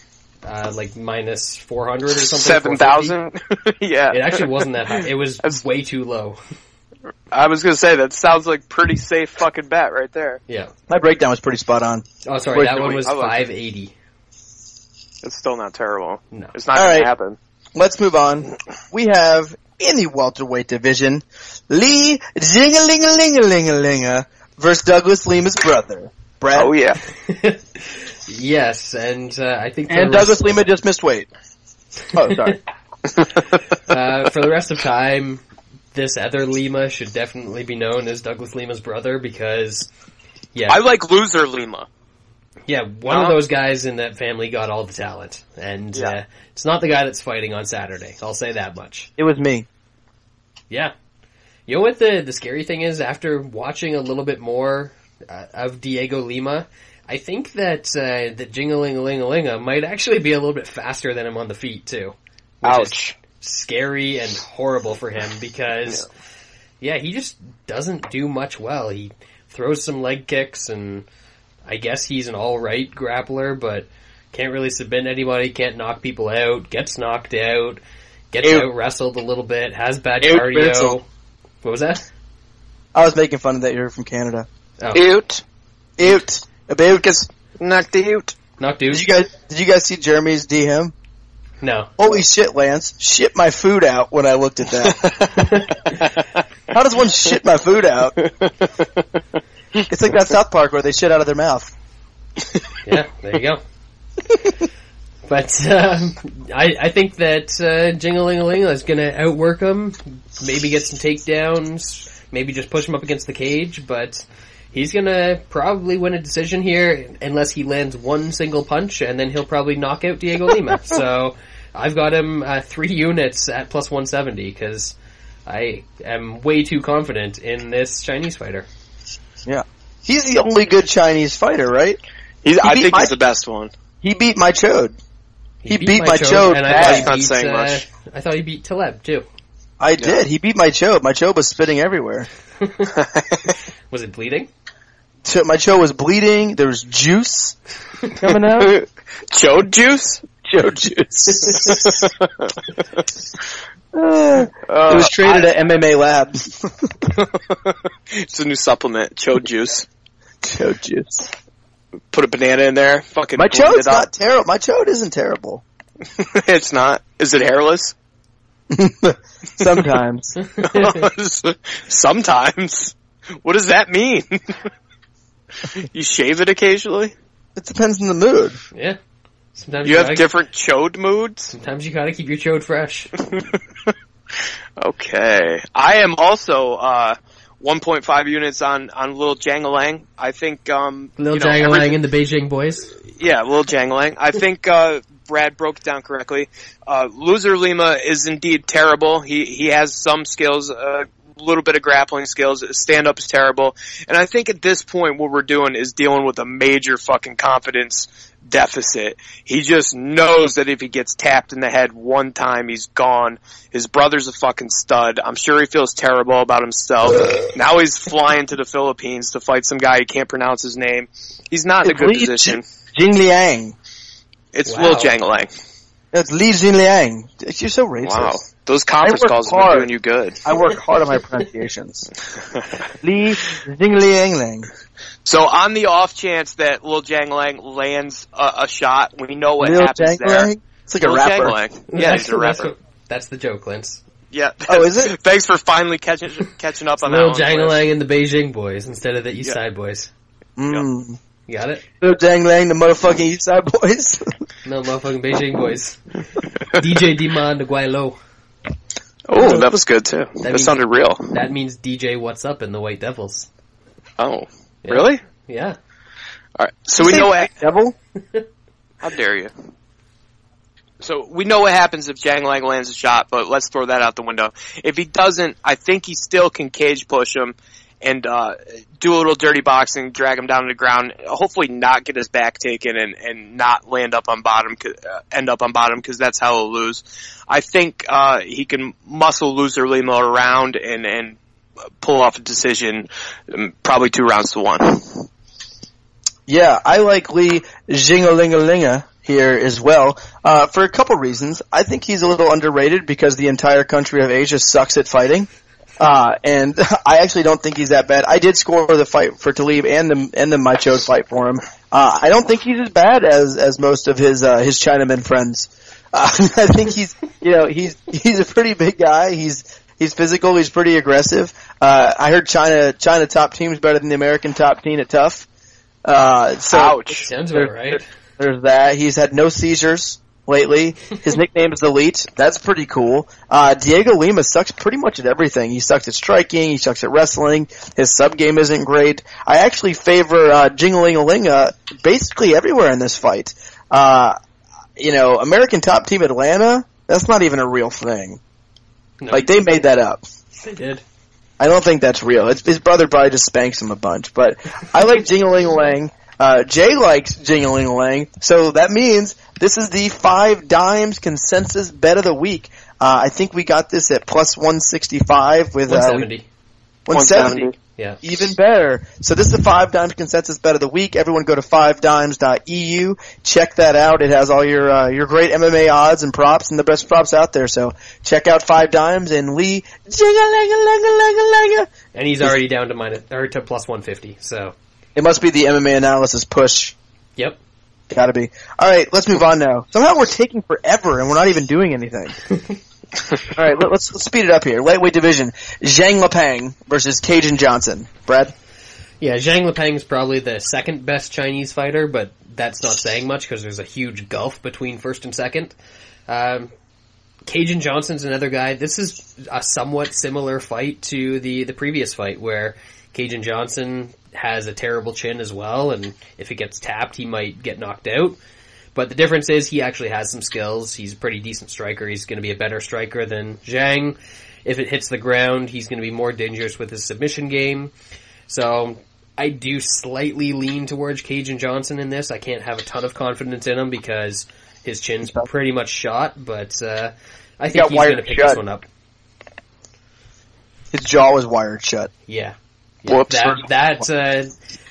Like minus 400 or something. 7,000? Yeah. It actually wasn't that high. It was way too low. I was going to say, that sounds like pretty safe fucking bet right there. Yeah. My breakdown was pretty spot on. Oh, sorry, that one was 580. It's still not terrible. No. It's not going to happen. Let's move on. We have, in the welterweight division, Li Jingliang versus Douglas Lima's brother. Brad? Oh, yeah. Yes, and I think... And Douglas Lima just missed weight. Oh, sorry. For the rest of time, this other Lima should definitely be known as Douglas Lima's brother because, yeah. I like loser Lima. Yeah, one of those guys in that family got all the talent. And it's not the guy that's fighting on Saturday. I'll say that much. It was me. Yeah. You know what the scary thing is? After watching a little bit more of Diego Lima, I think that Jingliang Li might actually be a little bit faster than him on the feet, too. Ouch. Scary and horrible for him because, he just doesn't do much well. He throws some leg kicks and I guess he's an alright grappler, but can't really submit anybody, can't knock people out, gets knocked out, gets out-wrestled a little bit, has bad cardio. What was that? I was making fun of that. You're from Canada. Out. About gets knocked out. Knock dude. Did you guys see Jeremy's DM? No. Holy shit, Lance. Shit my food out when I looked at that. How does one shit my food out? It's like that South Park where they shit out of their mouth. Yeah, there you go. But I think that Jingliang Li is going to outwork him, maybe get some takedowns, maybe just push him up against the cage, but he's going to probably win a decision here unless he lands one single punch, and then he'll probably knock out Diego Lima. So I've got him 3 units at plus 170 because I am way too confident in this Chinese fighter. Yeah. He's the only good Chinese fighter, right? I think he's the best one. He beat my Chode. He beat my Chode. And I thought he beat Taleb, too. I did. He beat my Chode. My Chode was spitting everywhere. Was it bleeding? My Chode was bleeding. There was juice coming out. Chode juice? Chode juice. It was traded at MMA Labs. It's a new supplement. Chode juice. Chode juice. Put a banana in there. Fucking. My Chode's not terrible. My Chode isn't terrible. It's not. Is it hairless? Sometimes. Sometimes. What does that mean? You shave it occasionally? It depends on the mood. Yeah. Sometimes you have different Chode moods? Sometimes you gotta keep your Chode fresh. Okay. I am also 1.5 units on Little Jingliang. I think Little Jingliang and the Beijing boys. Yeah, Little Jingliang. I think Brad broke it down correctly. Loser Lima is indeed terrible. He has some skills, a little bit of grappling skills. Stand up is terrible. And I think at this point what we're doing is dealing with a major fucking confidence deficit. He just knows that if he gets tapped in the head one time, he's gone. His brother's a fucking stud. I'm sure he feels terrible about himself. Now he's flying to the Philippines to fight some guy he can't pronounce his name. He's not in a good position. Jingliang. It's Lil Jingliang. It's Li Jingliang. You're so racist. Wow. Those conference calls have been doing you good. I work hard on my pronunciations. Li Jingliang. So on the off chance that Lil Jingliang lands a shot, we know what happens there. It's like a rapper. Yeah, he's a rapper. That's the joke, Linz. Yeah. Oh, is it? Thanks for finally catching up on that Lil one. Jingliang and the Beijing boys instead of the East Side boys. Mm. You got it? Lil Jingliang, the motherfucking East Side boys. No, motherfucking Beijing boys. DJ Dima de Guaylo. Oh, that was good too. That sounded real. That means DJ What's Up in the White Devils. Oh. Yeah. Really? Yeah. Alright, so we know what... Devil? How dare you. So we know what happens if Jingliang lands a shot, but let's throw that out the window. If he doesn't, I think he still can cage push him and do a little dirty boxing, drag him down to the ground, hopefully not get his back taken and not end up on bottom because that's how he'll lose. I think he can muscle Loser Lima around and pull off a decision, probably 2 rounds to 1. Yeah, I like Li Jingliang here as well, for a couple reasons. I think he's a little underrated because the entire country of Asia sucks at fighting. And I actually don't think he's that bad. I did score the fight for Talib and the My Chode fight for him. I don't think he's as bad as most of his Chinaman friends. I think he's a pretty big guy. He's physical. He's pretty aggressive. I heard China top team's better than the American top team at Tough. Ouch. Sounds about right. There's that. He's had no seizures lately. His nickname is Elite. That's pretty cool. Diego Lima sucks pretty much at everything. He sucks at striking. He sucks at wrestling. His sub game isn't great. I actually favor Jingliang Li basically everywhere in this fight. American top team Atlanta, that's not even a real thing. No. Like, they made that up. They did. I don't think that's real. His brother probably just spanks him a bunch. But I like Jingliang Li. Jay likes Jingliang Li. So that means this is the 5 Dimes consensus bet of the week. I think we got this at plus 165 with 170. 170. Yeah. Even better. So this is the 5 Dimes consensus bet of the week. Everyone go to 5dimes.eu. Check that out. It has all your great MMA odds and props and the best props out there. So check out 5 Dimes and Li Jingliang. And he's already down to plus 150. So it must be the MMA Analysis push. Yep. Gotta be. All right, let's move on now. Somehow we're taking forever, and we're not even doing anything. All right, let's speed it up here. Lightweight division: Zhang Lepang versus Cajun Johnson. Brad. Yeah, Zhang Lepang is probably the second best Chinese fighter, but that's not saying much because there's a huge gulf between first and second. Cajun Johnson's another guy. This is a somewhat similar fight to the previous fight where Cajun Johnson has a terrible chin as well, and if it gets tapped, he might get knocked out. But the difference is he actually has some skills. He's a pretty decent striker. He's going to be a better striker than Zhang. If it hits the ground, he's going to be more dangerous with his submission game. So I do slightly lean towards Cajun Johnson in this. I can't have a ton of confidence in him because his chin's pretty much shot, but I think he's going to pick this one up. His jaw was wired shut. Yeah. Whoops.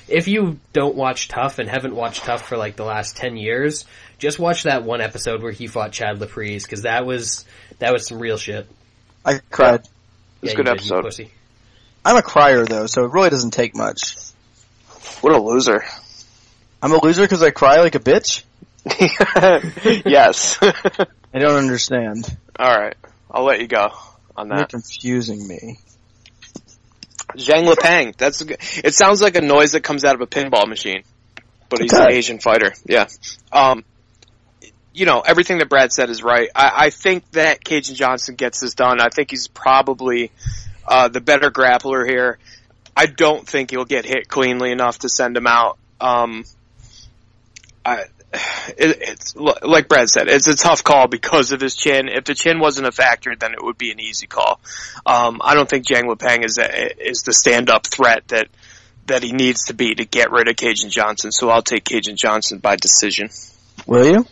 If you don't watch Tough and haven't watched Tough for like the last 10 years, just watch that one episode where he fought Chad Laprise, because that was some real shit. I cried. It was a good episode. Pussy. I'm a crier, though, so it really doesn't take much. What a loser. I'm a loser because I cry like a bitch? Yes. I don't understand. Alright, I'll let you go on You're that. confusing me. Zhang Lepang. It sounds like a noise that comes out of a pinball machine. But he's an Asian fighter. Yeah. Everything that Brad said is right. I think that Cajun Johnson gets this done. I think he's probably the better grappler here. I don't think he'll get hit cleanly enough to send him out. It's like Brad said, it's a tough call because of his chin. If the chin wasn't a factor, then it would be an easy call. I don't think Zhang Lepang is the stand-up threat that he needs to be to get rid of Cajun Johnson. So I'll take Cajun Johnson by decision. Will you?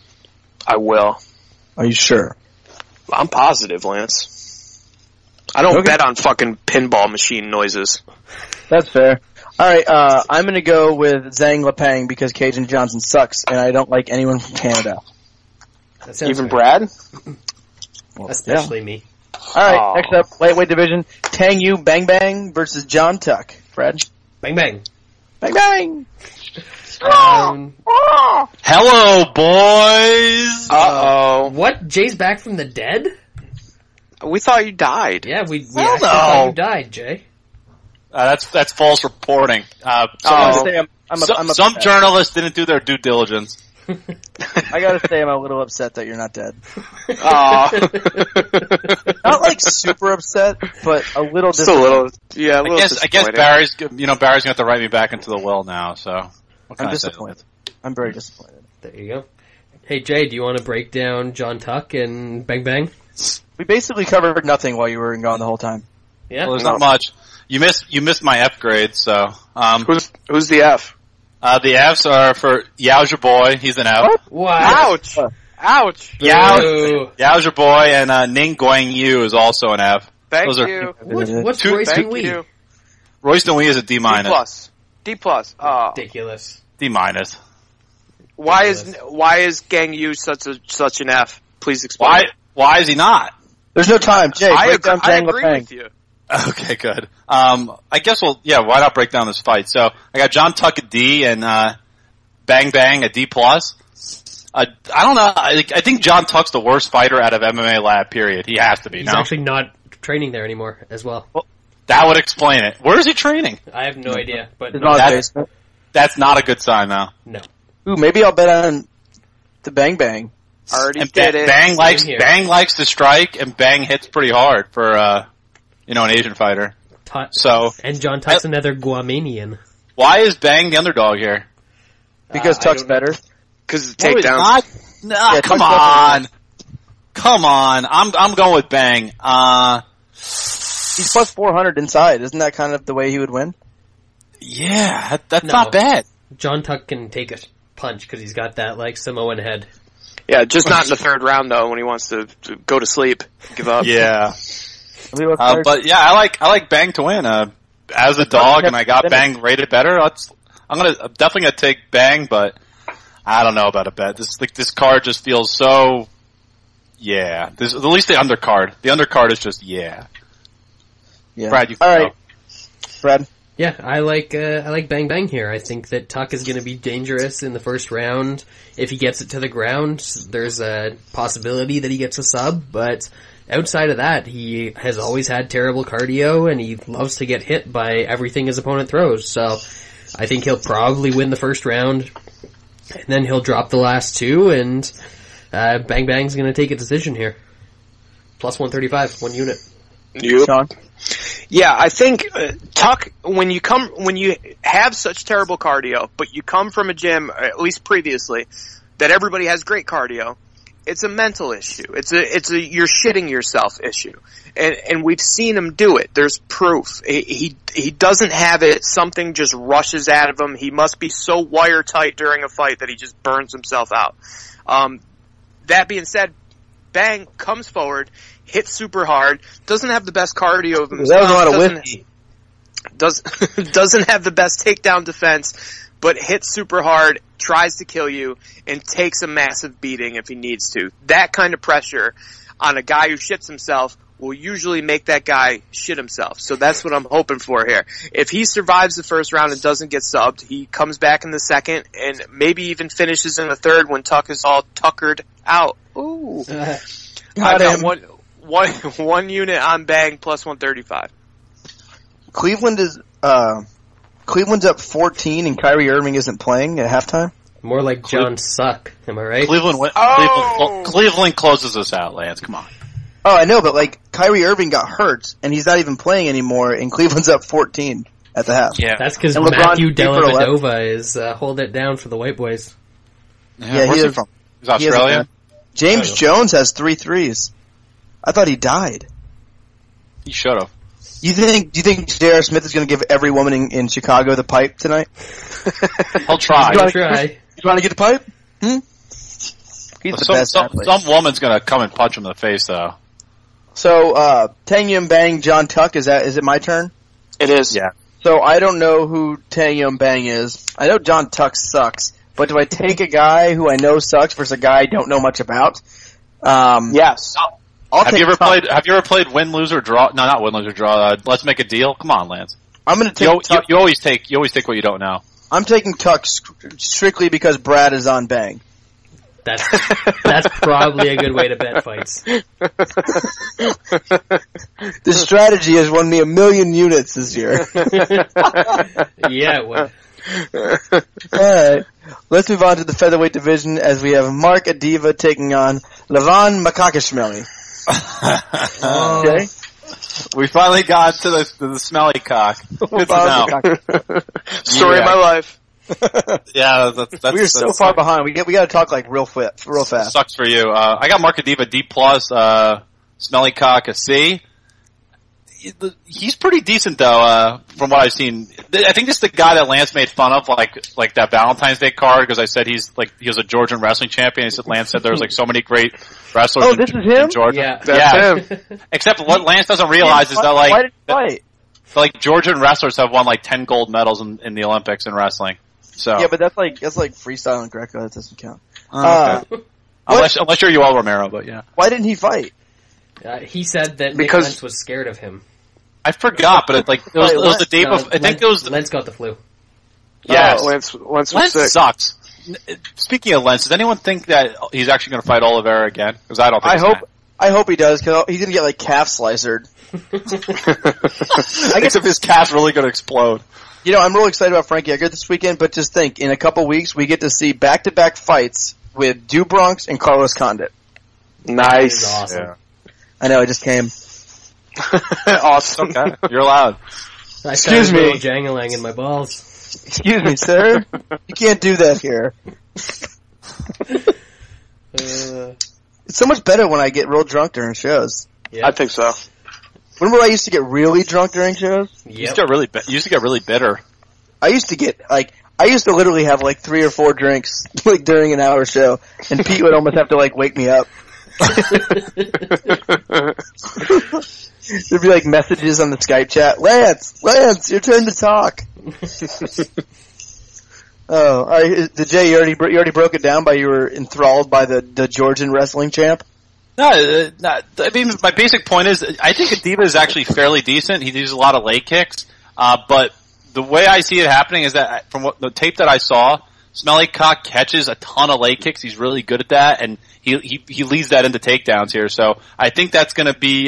I will. Are you sure? I'm positive, Lance. I don't bet on fucking pinball machine noises. That's fair. Alright, I'm gonna go with Zhang Lepang because Cajun Johnson sucks, and I don't like anyone from Canada. Even Brad? Well, Especially me. Alright, next up, lightweight division, Tang Yu Bang Bang versus John Tuck. Fred? Bang bang. Bang Bang! Hello, boys! Uh-oh. What? Jay's back from the dead? We thought you died. Yeah, we actually thought you died, Jay. That's false reporting. Some journalists didn't do their due diligence. I gotta say I'm a little upset that you're not dead. Aw. Not like super upset, but a little Just a little, yeah, a little I guess Barry's gonna have to write me back into the will now, so. I'm disappointed. I'm very disappointed. There you go. Hey, Jay, do you want to break down John Tuck and Bang Bang? We basically covered nothing while you were gone the whole time. Yeah. Well, there's not much. You missed my F grade, so. Who's the F? The Fs are for Yao's your boy, he's an F. Wow. Ouch! Ouch! Yao's your boy, and Ning Guang Yu is also an F. Thank you. What's Royston Thank Wee? you. Royston Wee is a D minus. D plus. Oh. Ridiculous. D minus. Why is Gang Yu such an F? Please explain. Why is he not? There's no time. Jay, I break down Zhang agree Lepang. with you. Okay, good. I guess why not break down this fight? So, I got John Tuck a D and, Bang Bang a D plus. I don't know, I think John Tuck's the worst fighter out of MMA Lab, period. He has to be, He's no? actually not training there anymore as well. That would explain it. Where is he training? I have no idea, but It's not his basement. That's not a good sign, though. no. Ooh, maybe I'll bet on the Bang Bang. Already And did it. Bang here. likes to strike, and Bang hits pretty hard for, an Asian fighter. So, And John Tuck's another Guamanian. why is Bang the underdog here? Because Tuck's better. Because the No, he's takedowns. not. No, Yeah, come Tuck's on. Come on. I'm going with Bang. He's plus 400 inside. Isn't that kind of the way he would win? Yeah, that's No. not bad. John Tuck can take a punch because he's got that, like, Samoan head. Yeah, just not in the third round though. When he wants to go to sleep, give up. Yeah. But But yeah, I like Bang to win. As a dog, and I got Bang rated better. I'm definitely gonna take Bang, but I don't know about a bet. This card just feels so. Yeah, at least the undercard. The undercard is just yeah. yeah. Brad, you all can right, Brad. Yeah, I like Bang Bang here. I think that Tuck is going to be dangerous in the first round. If he gets it to the ground, there's a possibility that he gets a sub, but outside of that, he has always had terrible cardio, and he loves to get hit by everything his opponent throws. So I think he'll probably win the first round, and then he'll drop the last two, and Bang Bang's going to take a decision here. Plus 135, 1 unit. Yep. Sean? Yeah, I think Tuck, when you have such terrible cardio, but you come from a gym, at least previously, that everybody has great cardio, it's a mental issue. It's a you're shitting yourself issue. And we've seen him do it. There's proof. He doesn't have it. Something just rushes out of him. He must be so wire tight during a fight that he just burns himself out. That being said, Bang comes forward, hits super hard, doesn't have the best cardio of himself. That was a lot of whiskey. Doesn't have the best takedown defense, but hits super hard, tries to kill you, and takes a massive beating if he needs to. That kind of pressure on a guy who shits himself will usually make that guy shit himself. So that's what I'm hoping for here. If he survives the first round and doesn't get subbed, he comes back in the second and maybe even finishes in the third when Tuck is all tuckered out. Ooh. I got one unit on Bang plus 135. Cleveland's up 14 and Kyrie Irving isn't playing at halftime? More like John Suck, am I right? Cleveland closes us out, Lance. Come on. Oh, I know, but like Kyrie Irving got hurt and he's not even playing anymore and Cleveland's up 14 at the half. Yeah. That's because And LeBron Matthew beat for Dellavedova is holding it down for the white boys. Yeah, where's he he is- from? He's Australian? James Jones has 3 threes. I thought he died. He should have. Do you think J.R. Smith is going to give every woman in Chicago the pipe tonight? He'll try. He's Try. You want to get the pipe? He's the best athlete. Some woman's gonna come and punch him in the face, though. So, Tang Yum Bang, John Tuck, is it my turn? It is. Yeah. So I don't know who Tang Yum Bang is. I know John Tuck sucks, but do I take a guy who I know sucks versus a guy I don't know much about? Yes. Have you ever played win, lose, or draw? No, not win, lose, or draw. Let's make a deal. Come on, Lance. I'm going to take Tuck. You always take what you don't know. I'm taking Tuck strictly because Brad is on Bang. That's probably a good way to bet fights. This strategy has won me 1 million units this year. Yeah, it would. Alright, let's move on to the featherweight division as we have Mark Adiva taking on Levan Makakashvili. Okay? We finally got to the smelly cock. Good to know. Story of my life. Yeah, We're so far behind. We got to talk like real fast. Sucks for you. I got Mark Adiva D+, smelly cock a C. He's pretty decent though, from what I've seen. I think this is the guy that Lance made fun of, like that Valentine's Day card, because I said he was a Georgian wrestling champion. Lance said there was like so many great wrestlers. Oh, this is him? in Georgia. Yeah. That's him. Except what Lance doesn't realize is that why did he fight? like Georgian wrestlers have won like 10 gold medals in the Olympics in wrestling. So Yeah, but that's like freestyle and Greco. That doesn't count. okay. Unless you're Yoel Romero, but yeah. Why didn't he fight? He said that Because- Nick Lentz was scared of him. I forgot, but it was the day before. I think it was. Lentz got the flu. Yes. Lance was Lentz sick. sucks. Speaking of Lentz, does anyone think that he's actually going to fight Oliveira again? Because I don't think I hope he does, because he's going to get like calf slicered. I guess if his calf's really going to explode. You know, I'm really excited about Frankie Edgar this weekend, but just think, in a couple weeks, we get to see back-to-back fights with Drew Bronx and Carlos Condit. That is Nice. awesome. Yeah. I know, it just came. Awesome. Okay, you're allowed. I Excuse started me. little jangling in my balls. Excuse me, sir. You can't do that here. It's so much better when I get real drunk during shows. Yeah. I think so. Remember I used to get really drunk during shows? You used to get really bitter. I used to literally have like 3 or 4 drinks like during an hour show, and Pete would almost have to like wake me up. There'd be like messages on the Skype chat. Lance, your turn to talk. Oh, all right. Jay, you already broke it down by you were enthralled by the Georgian wrestling champ? No, I mean, my basic point is, I think Adiva is actually fairly decent. He uses a lot of leg kicks, but the way I see it happening is that from the tape that I saw, Smelly Cock catches a ton of leg kicks. He's really good at that, and he leads that into takedowns here. So I think that's going to be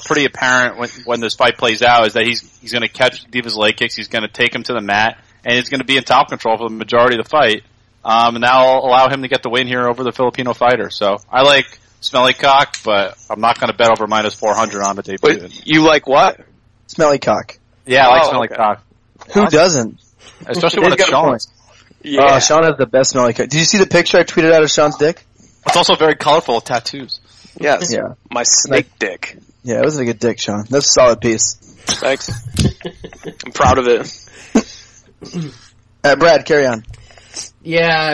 pretty apparent when this fight plays out, is that he's going to catch Diva's leg kicks. He's going to take him to the mat, and he's going to be in top control for the majority of the fight. And that'll allow him to get the win here over the Filipino fighter. So I like Smelly Cock, but I'm not going to bet over minus 400 on the debut. Wait, you like what? Smelly Cock. Yeah, I like Smelly Cock. Who doesn't? Especially when it's Sean. Yeah. Sean has the best smelly cock. Did you see the picture I tweeted out of Sean's dick? It's also very colorful with tattoos. Yes. Yeah. My snake dick. Yeah, it was a good dick, Sean. That's a solid piece. Thanks. I'm proud of it. Brad, carry on. Yeah,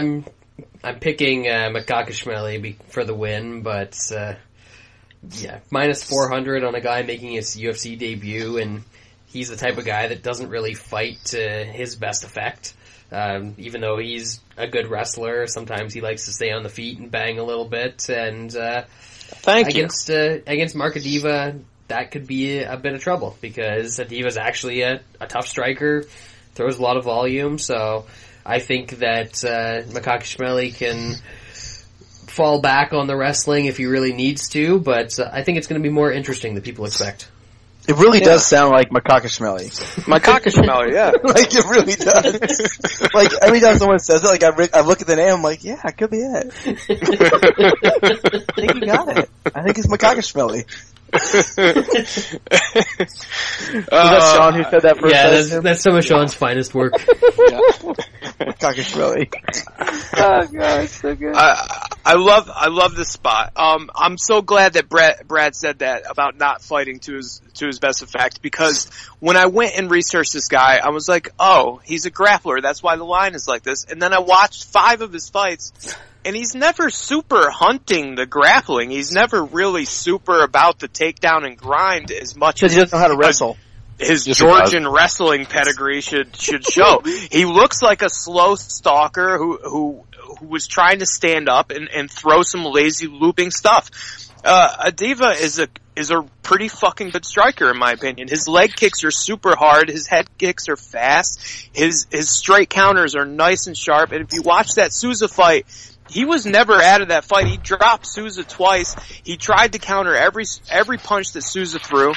I'm picking Makakashvili for the win, but minus 400 on a guy making his UFC debut, and he's the type of guy that doesn't really fight to his best effect. Even though he's a good wrestler, sometimes he likes to stay on the feet and bang a little bit. And against Mark Adiva, that could be a bit of trouble, because Adiva's actually a tough striker, throws a lot of volume. So I think that Makakashvili can fall back on the wrestling if he really needs to, but I think it's going to be more interesting than people expect. It really does sound like Makakashvili. Makakashvili, yeah. Like, it really does. Like, every time someone says it, like, I look at the name, I'm like, yeah, it could be it. I think you got it. I think it's Makakashvili. Was that Sean who said that first? Yeah, that's some of Sean's finest work. Makakashvili. Oh god, it's so good. I love this spot. I'm so glad that Brad said that about not fighting to his best effect, because when I went and researched this guy, I was like, oh, he's a grappler. That's why the line is like this. And then I watched 5 of his fights, and he's never super hunting the grappling. He's never really super about the takedown and grind as much as he doesn't know how to wrestle. His Georgian wrestling pedigree should show. He looks like a slow stalker who was trying to stand up and throw some lazy looping stuff. Adiva is a pretty fucking good striker, in my opinion. His leg kicks are super hard. His head kicks are fast. His straight counters are nice and sharp. And if you watch that Souza fight, he was never out of that fight. He dropped Souza twice. He tried to counter every punch that Souza threw.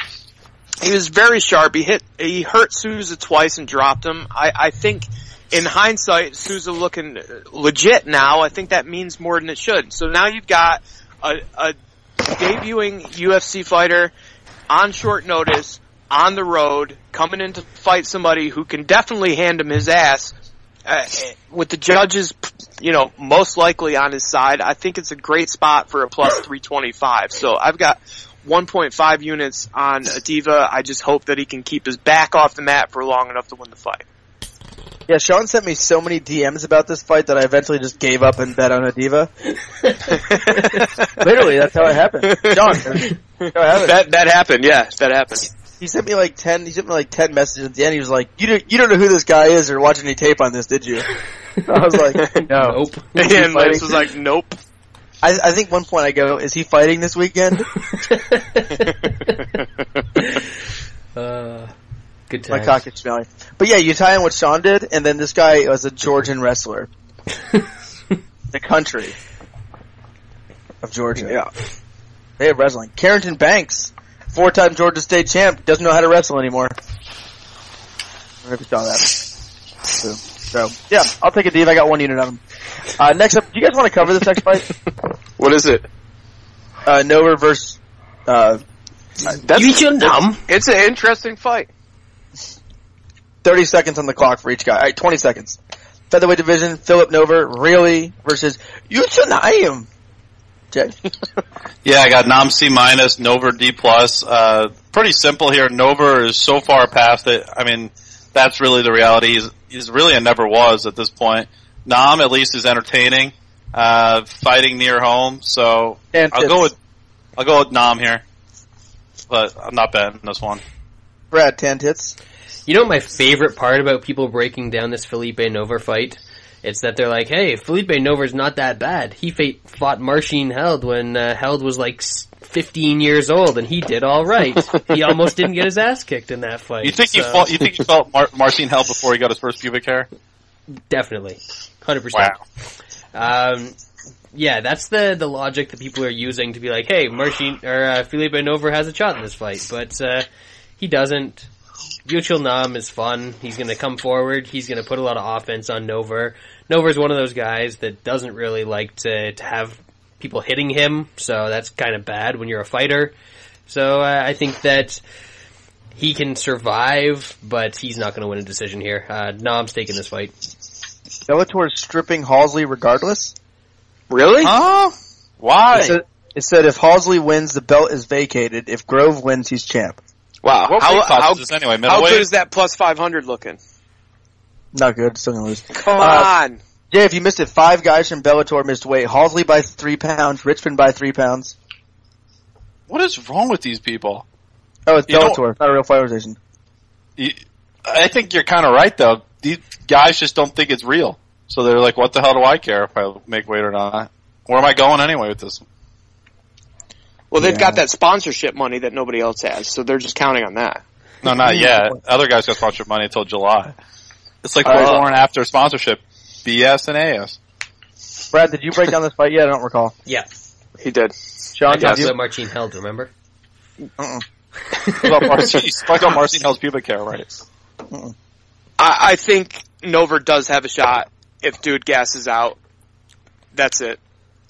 He was very sharp. He hurt Souza twice and dropped him. I think, in hindsight, Souza looking legit now. I think that means more than it should. So now you've got a debuting UFC fighter on short notice, on the road, coming in to fight somebody who can definitely hand him his ass, with the judges, most likely on his side. I think it's a great spot for a plus 325. So I've got 1.5 units on Adiva. I just hope that he can keep his back off the mat for long enough to win the fight. Yeah, Sean sent me so many DMs about this fight that I eventually just gave up and bet on Adiva. Literally, that's how it happened. Sean, that happened. Yeah, that happened. He sent me like 10 messages at the end. He was like, you don't know who this guy is or watch any tape on this, did you? I was like, no. Nope. And Lance was like, nope. I think one point I go, is he fighting this weekend? Good times. Makakashvili. But yeah, you tie in what Sean did, and then this guy was a Georgian wrestler. The country of Georgia. Yeah. They have wrestling. Carrington Banks, 4-time Georgia State champ, doesn't know how to wrestle anymore. I don't know if you saw that. So yeah, I'll take a div. I got 1 unit on him. Next up, do you guys want to cover this next fight? What is it? Nover versus... It's an interesting fight. 30 seconds on the clock for each guy. All right, 20 seconds. Featherweight division, Philip Nover, really, versus Yuchunayim. Jay? Yeah, I got Nam C-, Nover D+. Pretty simple here. Nover is so far past it. I mean, that's really the reality. He's really a never was at this point. Nam, at least, is entertaining. Fighting near home, so I'll go with Nam here. But I'm not betting this one. Brad, tan tits. You know what my favorite part about people breaking down this Felipe Nover fight It's that they're like, hey, Felipe Nover's not that bad. He fought Marcin Held when Held was like 15 years old, and he did all right. He almost didn't get his ass kicked in that fight. You think he felt Marcin Held before he got his first pubic hair? Definitely, 100%. Wow. Yeah, that's the logic that people are using to be like, hey, Felipe Nover has a shot in this fight, but he doesn't. Yuchil Nam is fun. He's going to come forward. He's going to put a lot of offense on Nover. Nover's one of those guys that doesn't really like to have people hitting him, so that's kind of bad when you're a fighter. So I think that he can survive, but he's not going to win a decision here. Nam's taking this fight. Bellator's stripping Halsley regardless? Really? Huh? Why? It said if Halsley wins, the belt is vacated. If Grove wins, he's champ. Wow. What weight class is this anyway? How good is that plus 500 looking? Not good. Still gonna lose. Come on. Yeah, if you missed it, 5 guys from Bellator missed weight. Halsley by 3 pounds. Richmond by 3 pounds. What is wrong with these people? Oh, it's Bellator. It's not a real fight organization. I think you're kind of right, though. These guys just don't think it's real. So they're like, what the hell do I care if I make weight or not? Where am I going anyway with this? Well, they've got that sponsorship money that nobody else has, so they're just counting on that. No, not yet. Other guys got sponsorship money until July. It's like before and after sponsorship. BS and AS. Brad, did you break down this fight yet? I don't recall. Yeah. He did. Sean, I talked about Marcin Held, remember? What about Marcin Hell's pubic hair, right? I think Nover does have a shot if Dude gasses out. That's it.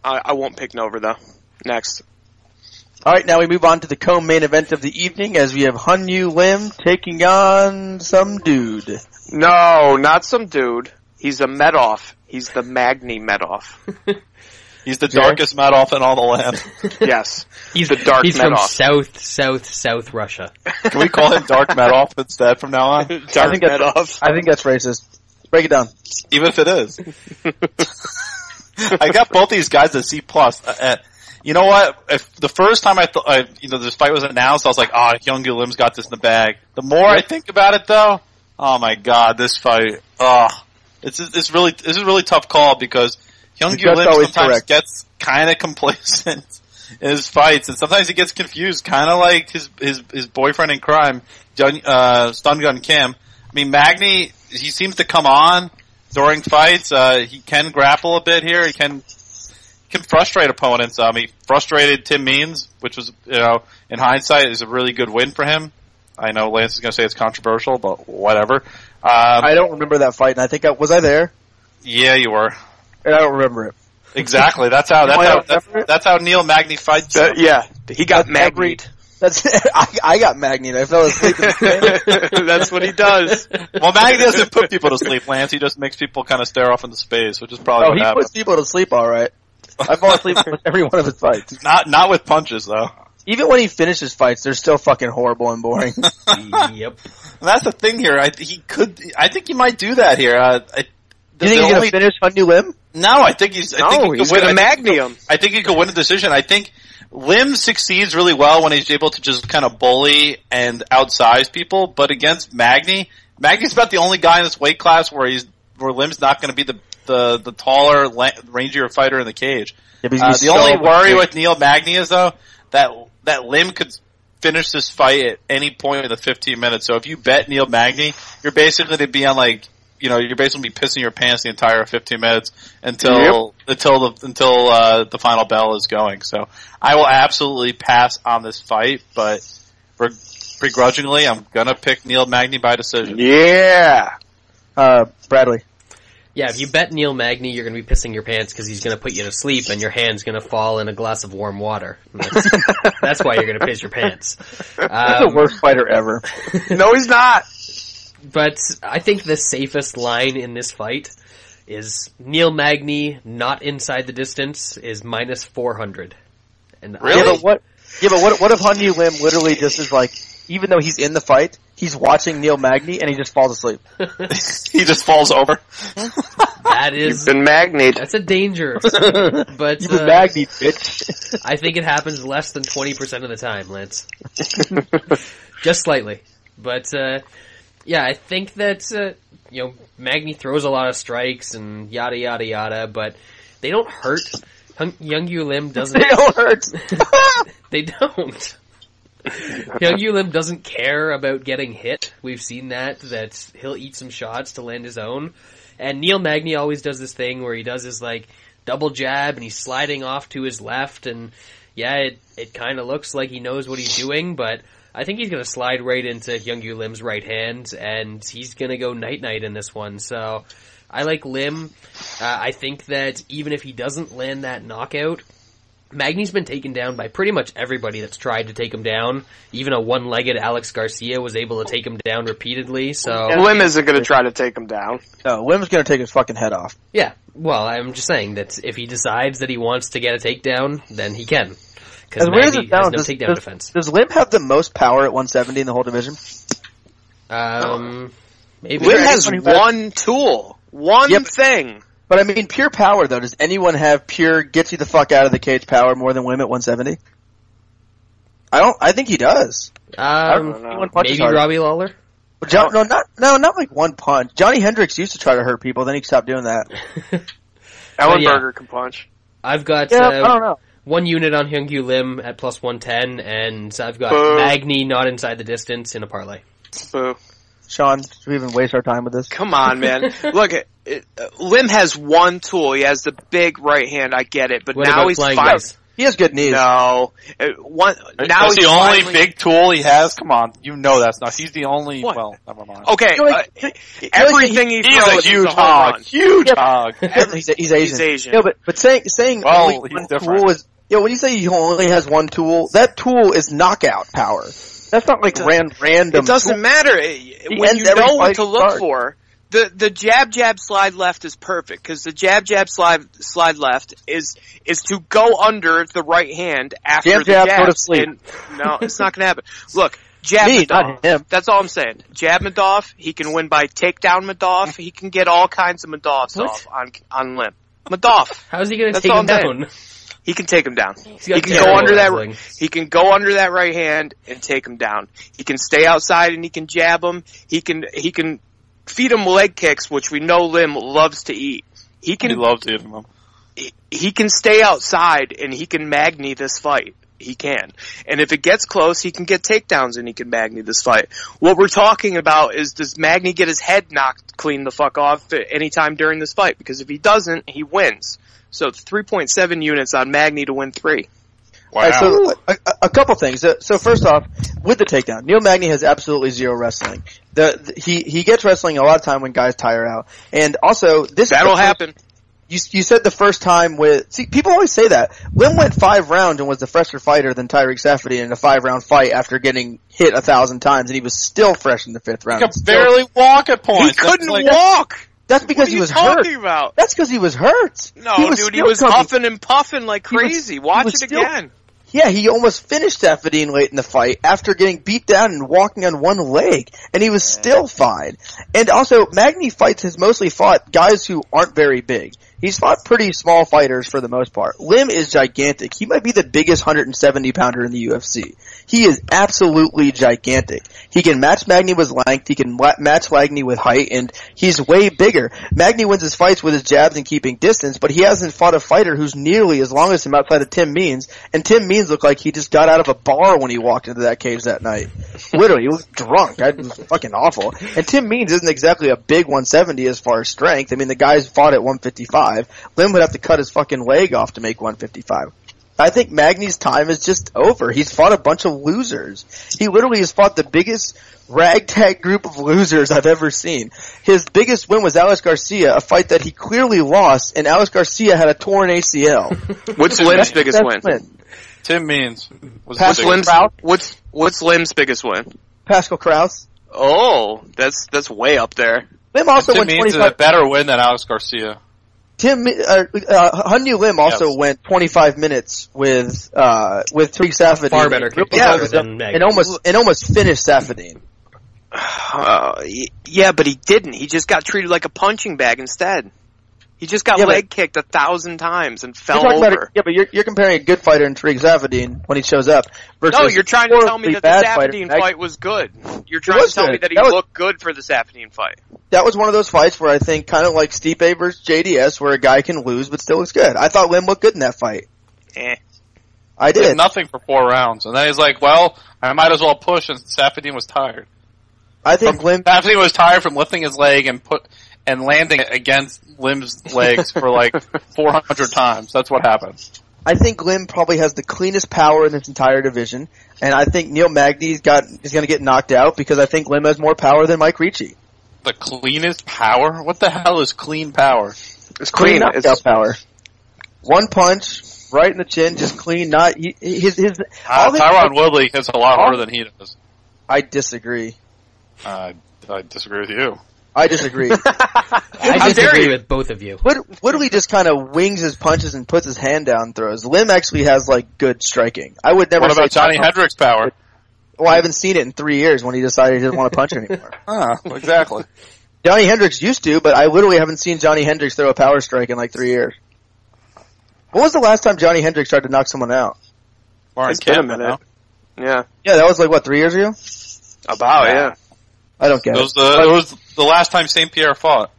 I won't pick Nover, though. Next. All right, now we move on to the co-main event of the evening as we have Hanyu Lim taking on some dude. No, not some dude. He's a Medoff. He's the Magni Medoff. He's the darkest Medoff in all the land. Yes. He's the dark He's Medoff. from South Russia. Can we call him Dark Medoff instead from now on? Dark Medoff. I think that's racist. Break it down. Even if it is. I got both these guys at C+. You know what? If the first time this fight was announced, I was like, Hyung-Yu Lim's got this in the bag. The more I think about it, though, oh my god, this fight, this is a really tough call because Hyung-Yu Lim sometimes gets kind of complacent in his fights, and sometimes he gets confused, kind of like his boyfriend in crime, Stun Gun Kim. I mean, Magny, he seems to come on during fights. He can grapple a bit here. He can frustrate opponents. He frustrated Tim Means, which was, in hindsight, is a really good win for him. I know Lance is going to say it's controversial, but whatever. I don't remember that fight, and I think was I there? Yeah, you were. And I don't remember it. Exactly. That's how Neil Magny fights. Yeah, he got Magnied. I got Magnied. I fell asleep. That's what he does. Well, Magny doesn't put people to sleep, Lance. He just makes people kind of stare off into space, which is probably what happens. He puts people to sleep, all right. I fall asleep with every one of his fights. Not with punches, though. Even when he finishes fights, they're still fucking horrible and boring. Yep. And that's the thing here. I think he might do that here. Do you think he's going to finish Hanyu Lim? No, I think he's going to win a Magnum. I think he could win a decision. I think Lim succeeds really well when he's able to just kind of bully and outsize people, but against Magny's about the only guy in this weight class where Lim's not going to be the taller, rangier fighter in the cage. Yeah, the only worry with Neil Magny is though that Lim could finish this fight at any point in the 15 minutes. So if you bet Neil Magny, you're basically to be on you're basically pissing your pants the entire 15 minutes until the final bell is going. So I will absolutely pass on this fight, but begrudgingly, I'm gonna pick Neil Magny by decision. Yeah, Bradley. Yeah, if you bet Neil Magny, you're going to be pissing your pants because he's going to put you to sleep and your hand's going to fall in a glass of warm water. That's why you're going to piss your pants. He's the worst fighter ever. No, he's not. But I think the safest line in this fight is Neil Magny not inside the distance is minus 400. And really? Yeah, but what if Hanyu Lim literally just is like, even though he's in the fight, he's watching Neil Magny and he just falls asleep. He just falls over. You've been Magnied. That's a danger. But you've been Magnied, bitch. I think it happens less than 20% of the time, Lance. Just slightly. But yeah, I think that Magny throws a lot of strikes and yada yada yada, but they don't hurt. Young Yu Lim doesn't. They don't hurt. They don't. Young Yu Lim doesn't care about getting hit. We've seen that he'll eat some shots to land his own. And Neil Magny always does this thing where he does his double jab and he's sliding off to his left, and it kind of looks like he knows what he's doing, but I think he's going to slide right into Young Yu Lim's right hand, and he's going to go night-night in this one. So I like Lim. I think that even if he doesn't land that knockout, Magny's been taken down by pretty much everybody that's tried to take him down. Even a one-legged Alex Garcia was able to take him down repeatedly. So Lim isn't going to try to take him down. No, Lim's going to take his fucking head off. Yeah, well, I'm just saying that if he decides that he wants to get a takedown, then he can. Because Magny has no takedown defense. Does Lim have the most power at 170 in the whole division? Maybe. Lim has one tool. One thing. But I mean, pure power, though. Does anyone have pure gets you the fuck out of the cage power more than Lim at 170? I think he does. Maybe Robbie Lawler? Not like one punch. Johnny Hendricks used to try to hurt people, then he stopped doing that. Ellenberger can punch. I've got I don't know. one unit on Hyung Kyu Lim at plus 110, and I've got Magny not inside the distance in a parlay. Boo. Sean, should we even waste our time with this? Come on, man. Look, Lim has one tool. He has the big right hand. I get it, but What now about he's flying five. knees? He has good knees. No, That's the only big tool he has. Come on, that's not. He's the only. What? Well, never mind. Okay, everything he He's throws a huge is a home hog. run. Huge hog. He's Asian. He's Asian. No, but saying Well, only he's one different. tool is when you say he only has one tool, that tool is knockout power. That's not like random. It doesn't matter when ends you every know what fight to he look starts. for. The jab slide left is perfect because the jab slide left is to go under the right hand after Jab, the jab, jab. go to sleep. No, it's not going to happen. Look, jab Me, Madoff. not him. That's all I'm saying. Jab Madoff. He can win by takedown Madoff. He can get all kinds of Madoffs off on Lim. Madoff. How's he going to That's take all him I'm saying. down? He can take him down. got He can terrible go under wrestling. that. He can go under that right hand and take him down. He can stay outside and he can jab him. He can feed him leg kicks, which we know Lim loves to eat. He loves eating them. He can stay outside and he can Magny this fight. He can. And if it gets close, he can get takedowns and he can Magny this fight. What we're talking about is, does Magny get his head knocked clean the fuck off at any time during this fight? Because if he doesn't, he wins. So 3.7 units on Magny to win 3. Wow. Right, so a couple things. So first off, with the takedown, Neil Magny has absolutely zero wrestling. He gets wrestling a lot of time when guys tire out, and also That'll happen. You said the first time people always say that Lim went 5 rounds and was the fresher fighter than Tyreek Safdie in a 5-round fight after getting hit 1,000 times, and he was still fresh in the 5th round. He could barely walk at points. He couldn't walk. That's because he was hurt. About? That's because he was hurt. No, he was huffing and puffing like crazy. Watch it again. Yeah, he almost finished Safdie late in the fight after getting beat down and walking on one leg, and he was still fine. And also, Magny fights has mostly fought guys who aren't very big. He's fought pretty small fighters for the most part. Lim is gigantic. He might be the biggest 170-pounder in the UFC. He is absolutely gigantic. He can match Magny with length, he can match Magny with height, and he's way bigger. Magny wins his fights with his jabs and keeping distance, but he hasn't fought a fighter who's nearly as long as him outside of Tim Means, and Tim Means looked like he just got out of a bar when he walked into that cage that night. Literally, he was drunk. It was fucking awful. And Tim Means isn't exactly a big 170 as far as strength. I mean, the guy's fought at 155. Lim would have to cut his fucking leg off to make 155. I think Magny's time is just over. He's fought a bunch of losers. He literally has fought the biggest ragtag group of losers I've ever seen. His biggest win was Alex Garcia, a fight that he clearly lost, and Alex Garcia had a torn ACL. What's Lim's biggest win? Tim Means. What's Lim's biggest win? Pascal Kraus. Oh, that's way up there. Lim also Tim went Means is 25. a better win than Alex Garcia. Hyun Lim also went 25 minutes with Tariq Safdie. Far better kick than Magny. and almost finished Safdie. Yeah, but he didn't. He just got treated like a punching bag instead. He just got leg kicked 1,000 times and fell over. But you're comparing a good fighter in Tariq Saffiedine when he shows up. No, you're trying to tell me that the Saffiedine fight was good. You're trying to tell me that he looked good for the Saffiedine fight. That was one of those fights where I think kind of like Stipe versus JDS, where a guy can lose but still looks good. I thought Lim looked good in that fight. I did. He did nothing for 4 rounds, and then he's like, "Well, I might as well push." And Saffiedine was tired. I think Saffiedine was tired from lifting his leg and landing against Lim's legs for like 400 times. That's what happened. I think Lim probably has the cleanest power in this entire division, and I think Neil Magny is going to get knocked out because I think Lim has more power than Mike Ricci. The cleanest power? What the hell is clean power? It's clean knockout power. One punch, right in the chin, just clean. Not Tyron Woodley hits a lot harder than he does. I disagree. I disagree with you. I disagree. I disagree with both of you. Woodley just kind of wings his punches and puts his hand down and throws. Lim actually has, like, good striking. I would never. What about Johnny Hendricks' power? Well, I haven't seen it in 3 years when he decided he didn't want to punch anymore. Exactly. Johnny Hendricks used to, but I literally haven't seen Johnny Hendricks throw a power strike in like 3 years. What was the last time Johnny Hendricks tried to knock someone out? It's been a minute. Yeah. Yeah, that was like, what, 3 years ago? About, yeah. I don't get it. It was the last time St. Pierre fought.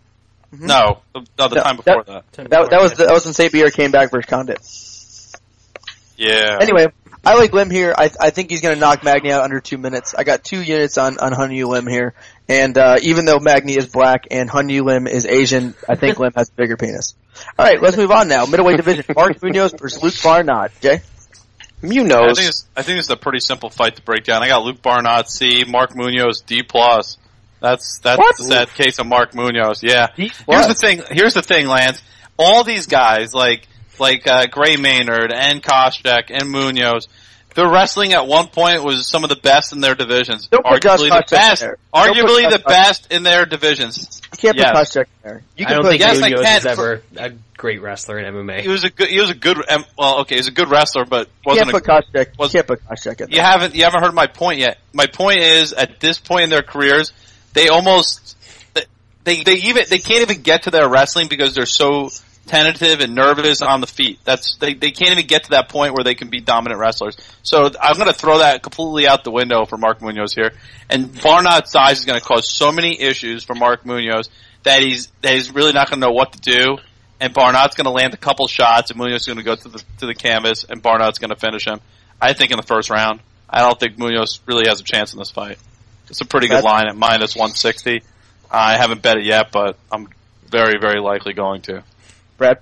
Mm-hmm. No, the time before that. That was when St. Pierre came back versus Condit. Yeah. Anyway, I like Lim here. I think he's going to knock Magny out under 2 minutes. I got 2 units on Hanyu Lim here. And even though Magny is black and Hanyu Lim is Asian, I think Lim has a bigger penis. All right, let's move on now. Middleweight division. Mark Munoz versus Luke Barnott. Jay? Munoz. I think it's a pretty simple fight to break down. I got Luke Barnott C, Mark Munoz D+. That's the sad case of Mark Munoz. Yeah. Here's the thing, Lance. All these guys, like Gray Maynard and Koscheck and Munoz, their wrestling at one point was some of the best in their divisions. Arguably the best in their divisions. You can't put Koscheck in there. I don't think Munoz is ever a great wrestler in MMA. He was a good wrestler, but wasn't can't put Koscheck in there. You haven't heard my point yet. My point is, at this point in their careers, they can't even get to their wrestling because they're so tentative and nervous on the feet. They can't even get to that point where they can be dominant wrestlers. So I'm going to throw that completely out the window for Mark Munoz here. And Barnott's size is going to cause so many issues for Mark Munoz that he's really not going to know what to do. And Barnott's going to land a couple shots, and Munoz is going to go to the canvas, and Barnott's going to finish him. I think in the first round. I don't think Munoz really has a chance in this fight. It's a pretty good line at minus 160. I haven't bet it yet, but I'm very, very likely going to. Brad?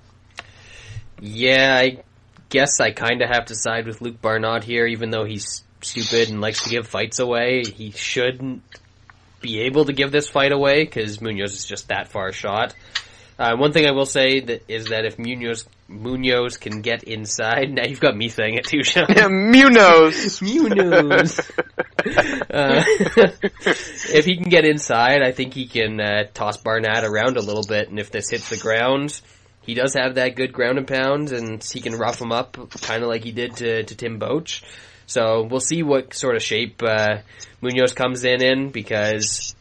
Yeah, I guess I kind of have to side with Luke Barnott here, even though he's stupid and likes to give fights away. He shouldn't be able to give this fight away, because Munoz is just that far shot. One thing I will say is that if Munoz can get inside, now you've got me saying it too, Sean. Yeah, Munoz. If he can get inside, I think he can toss Barnett around a little bit, and if this hits the ground, he does have that good ground and pound, and he can rough him up, kind of like he did to Tim Boetsch. So we'll see what sort of shape Munoz comes in, because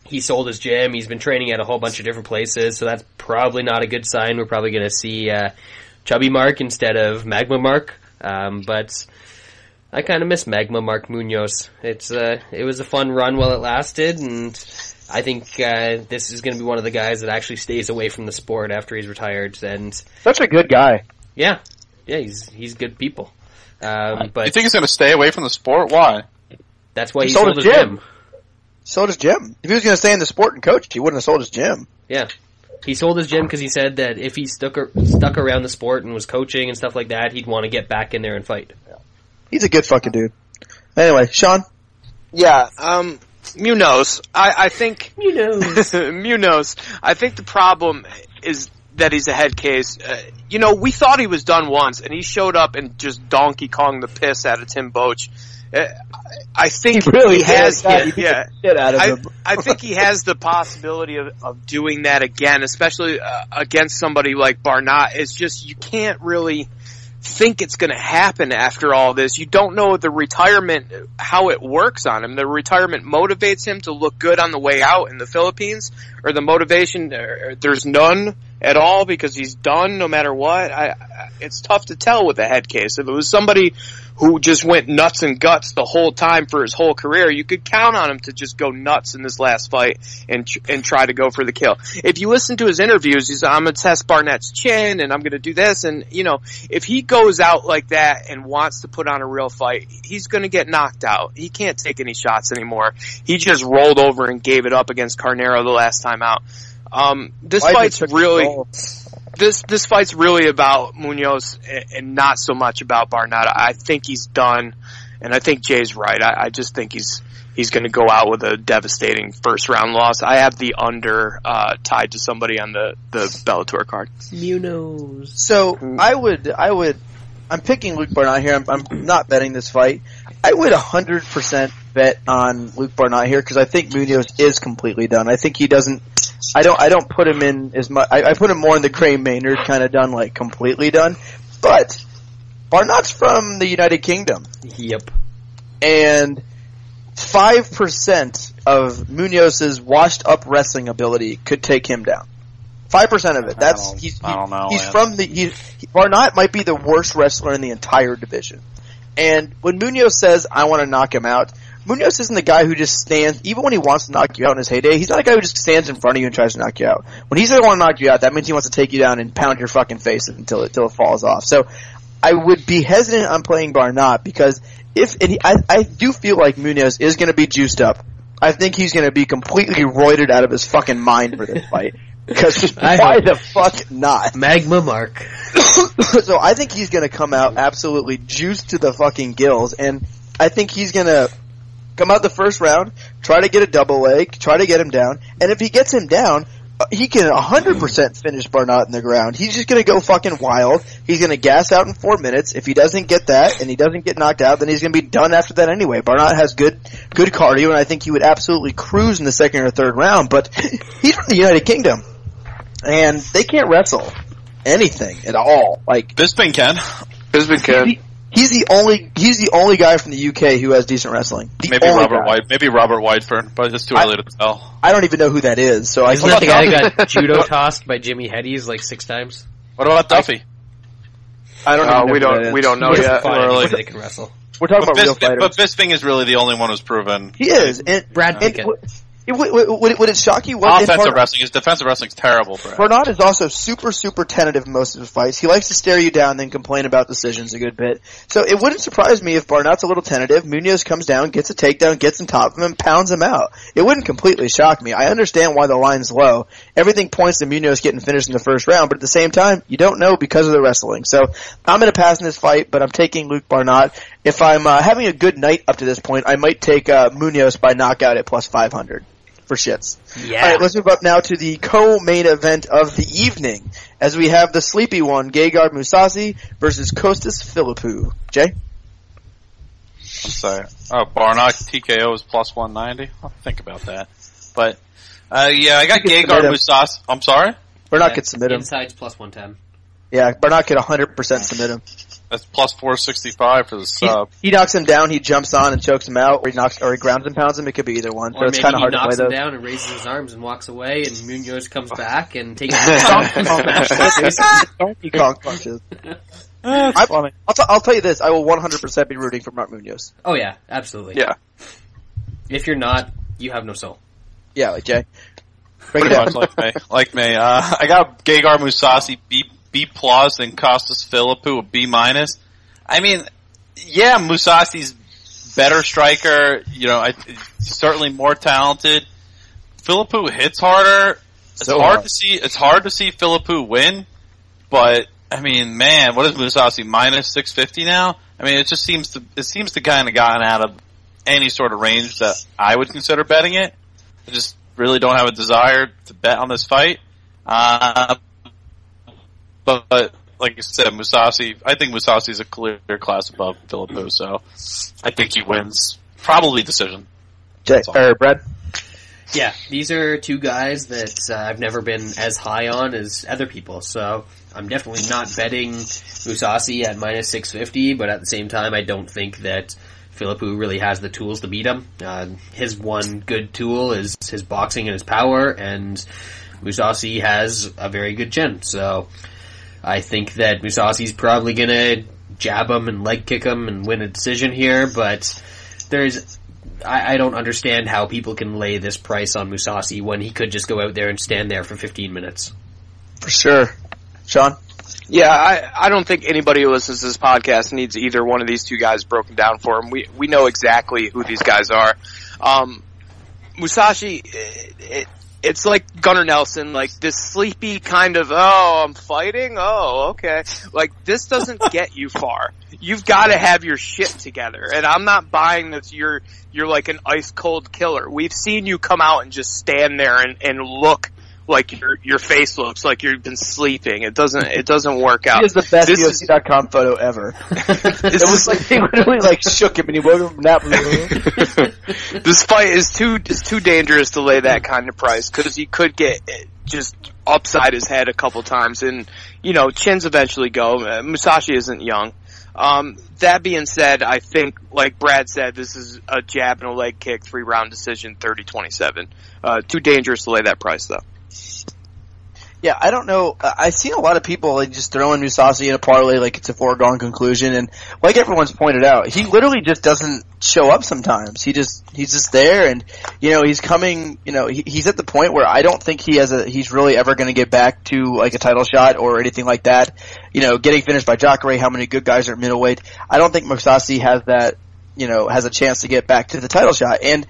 he sold his gym. He's been training at a whole bunch of different places, so that's probably not a good sign. We're probably going to see Chubby Mark instead of Magma Mark. But I kind of miss Magma Mark Munoz. It was a fun run while it lasted, and I think this is going to be one of the guys that actually stays away from the sport after he's retired. And such a good guy. Yeah, he's good people. But you think he's going to stay away from the sport? Why? That's why he sold his gym. Sold his gym. If he was going to stay in the sport and coach, he wouldn't have sold his gym. Yeah. He sold his gym because he said that if he stuck around the sport and was coaching and stuff like that, he'd want to get back in there and fight. Yeah. He's a good fucking dude. Anyway, Sean? Yeah, Munoz. I think... Munoz. Munoz. I think the problem is that he's a head case. We thought he was done once, and he showed up and just Donkey Konged the piss out of Tim Boetsch. I think he has. I think he has the possibility of doing that again, especially against somebody like Barnott. It's just you can't really think it's going to happen after all this. You don't know the retirement, how it works on him. The retirement motivates him to look good on the way out in the Philippines, or the motivation, there's none at all because he's done no matter what. It's tough to tell with a head case. If it was somebody who just went nuts and guts the whole time for his whole career, you could count on him to just go nuts in this last fight and try to go for the kill. If you listen to his interviews, he's, I'm going to test Barnett's chin and I'm going to do this. And, you know, if he goes out like that and wants to put on a real fight, he's going to get knocked out. He can't take any shots anymore. He just rolled over and gave it up against Carnero the last time out. This fight's really about Munoz and not so much about Barnett. I think he's done, and I think Jay's right. I just think he's going to go out with a devastating first round loss. I have the under tied to somebody on the Bellator card. Munoz. So I'm picking Luke Barnett here. I'm not betting this fight. I would 100% bet on Luke Barnett here because I think Munoz is completely done. I think he doesn't. I don't put him in as much. I put him more in the Craig Maynard kind of done, like completely done. But Barnett's from the United Kingdom. Yep. And 5% of Munoz's washed up wrestling ability could take him down. 5% of it. I don't know. He's from Barnett might be the worst wrestler in the entire division. And when Munoz says, I want to knock him out, Munoz isn't the guy who just stands, even when he wants to knock you out in his heyday, he's not a guy who just stands in front of you and tries to knock you out. When he says, I want to knock you out, that means he wants to take you down and pound your fucking face until it falls off. So I would be hesitant on playing Barnett because I do feel like Munoz is going to be juiced up. I think he's going to be completely roided out of his fucking mind for this fight. Because why the fuck not? Magma Mark. So I think he's going to come out absolutely juiced to the fucking gills, and I think he's going to come out the first round, try to get a double leg, try to get him down, and if he gets him down, he can 100% finish Barnett in the ground. He's just going to go fucking wild. He's going to gas out in 4 minutes. If he doesn't get that and he doesn't get knocked out, then he's going to be done after that anyway. Barnett has good cardio, and I think he would absolutely cruise in the second or third round, but he's from the United Kingdom, and they can't wrestle anything at all. Like Bisping can. He's the only guy from the UK who has decent wrestling. Maybe Robert Whiteford, but it's too early to tell. I don't even know who that is. So Isn't that the guy who got judo tossed by Jimmy Hedges like 6 times? What about Duffy? I don't know. We don't know yet. They can wrestle. We're talking about real fighters. But Bisping is really the only one who's proven. He is. And Brad Pickett. Would it shock you? Offensive wrestling, his defensive wrestling's terrible. Barnett is also super, super tentative in most of his fights. He likes to stare you down and then complain about decisions a good bit. So it wouldn't surprise me if Barnett's a little tentative, Munoz comes down, gets a takedown, gets on top of him, and pounds him out. It wouldn't completely shock me. I understand why the line's low. Everything points to Munoz getting finished in the first round, but at the same time, you don't know because of the wrestling. So I'm going to pass in this fight, but I'm taking Luke Barnett. If I'm having a good night up to this point, I might take Munoz by knockout at plus 500. For shits. Yeah. Alright, let's move up now to the co-main event of the evening, as we have the sleepy one, Gegard Mousasi versus Kostas Philippou. Jay? I'm sorry. Oh, Barnett TKO is plus 190. I'll think about that. But, yeah, I got Gegard Mousasi. I'm sorry? Barnett could submit him. Inside's plus 110. Yeah, Barnett could 100% submit him. That's plus 465 for the sub. He knocks him down, he jumps on and chokes him out, or he grounds and pounds him. It could be either one. So it's kind of hard to play those. Or maybe he knocks him down and raises his arms and walks away, and Munoz comes back and takes him Donkey Kong punches. I'll tell you this, I will 100% be rooting for Mark Munoz. Oh yeah, absolutely. Yeah. If you're not, you have no soul. Yeah, like Jay. Pretty much like me. I got Gegard Mousasi B plus and Kostas Philippou a B minus. I mean, yeah, Mousasi's better striker. You know, certainly more talented. Philippou hits harder. It's hard to see Philippou win. But I mean, man, what is Mousasi minus 650 now? I mean, it seems to kind of gotten out of any sort of range that I would consider betting it. I just really don't have a desire to bet on this fight. But like I said, I think Mousasi is a clear class above Philippou, so I think he wins. Probably decision. Brad? Yeah, these are two guys that I've never been as high on as other people, so I'm definitely not betting Mousasi at minus 650, but at the same time, I don't think that Philippou really has the tools to beat him. His one good tool is his boxing and his power, and Mousasi has a very good chin. So I think that Mousasi's probably gonna jab him and leg kick him and win a decision here, but I don't understand how people can lay this price on Mousasi when he could just go out there and stand there for 15 minutes. For sure. Sean? Yeah, I don't think anybody who listens to this podcast needs either one of these two guys broken down for them. We know exactly who these guys are. Mousasi, it's like Gunnar Nelson, like this sleepy kind of, oh, I'm fighting? Oh, okay. Like, this doesn't get you far. You've got to have your shit together. And I'm not buying that you're like an ice cold killer. We've seen you come out and just stand there and look like your face looks like you've been sleeping. It doesn't work out. He is the best UFC.com photo ever. It was like they literally like shook him and he woke up from that room. This fight is too dangerous to lay that kind of price because he could get just upside his head a couple times, and chins eventually go. Mousasi isn't young. That being said, I think, like Brad said, this is a jab and a leg kick, 3-round decision, 30-27. Too dangerous to lay that price though. Yeah, I don't know. I've seen a lot of people like just throwing Mousasi in a parlay like it's a foregone conclusion, and like everyone's pointed out, he literally just doesn't show up sometimes. He's just there, and he's coming. He's at the point where I don't think he's really ever going to get back to like a title shot or anything like that. Getting finished by Jacare, how many good guys are at middleweight? I don't think Mousasi has that. Has a chance to get back to the title shot, and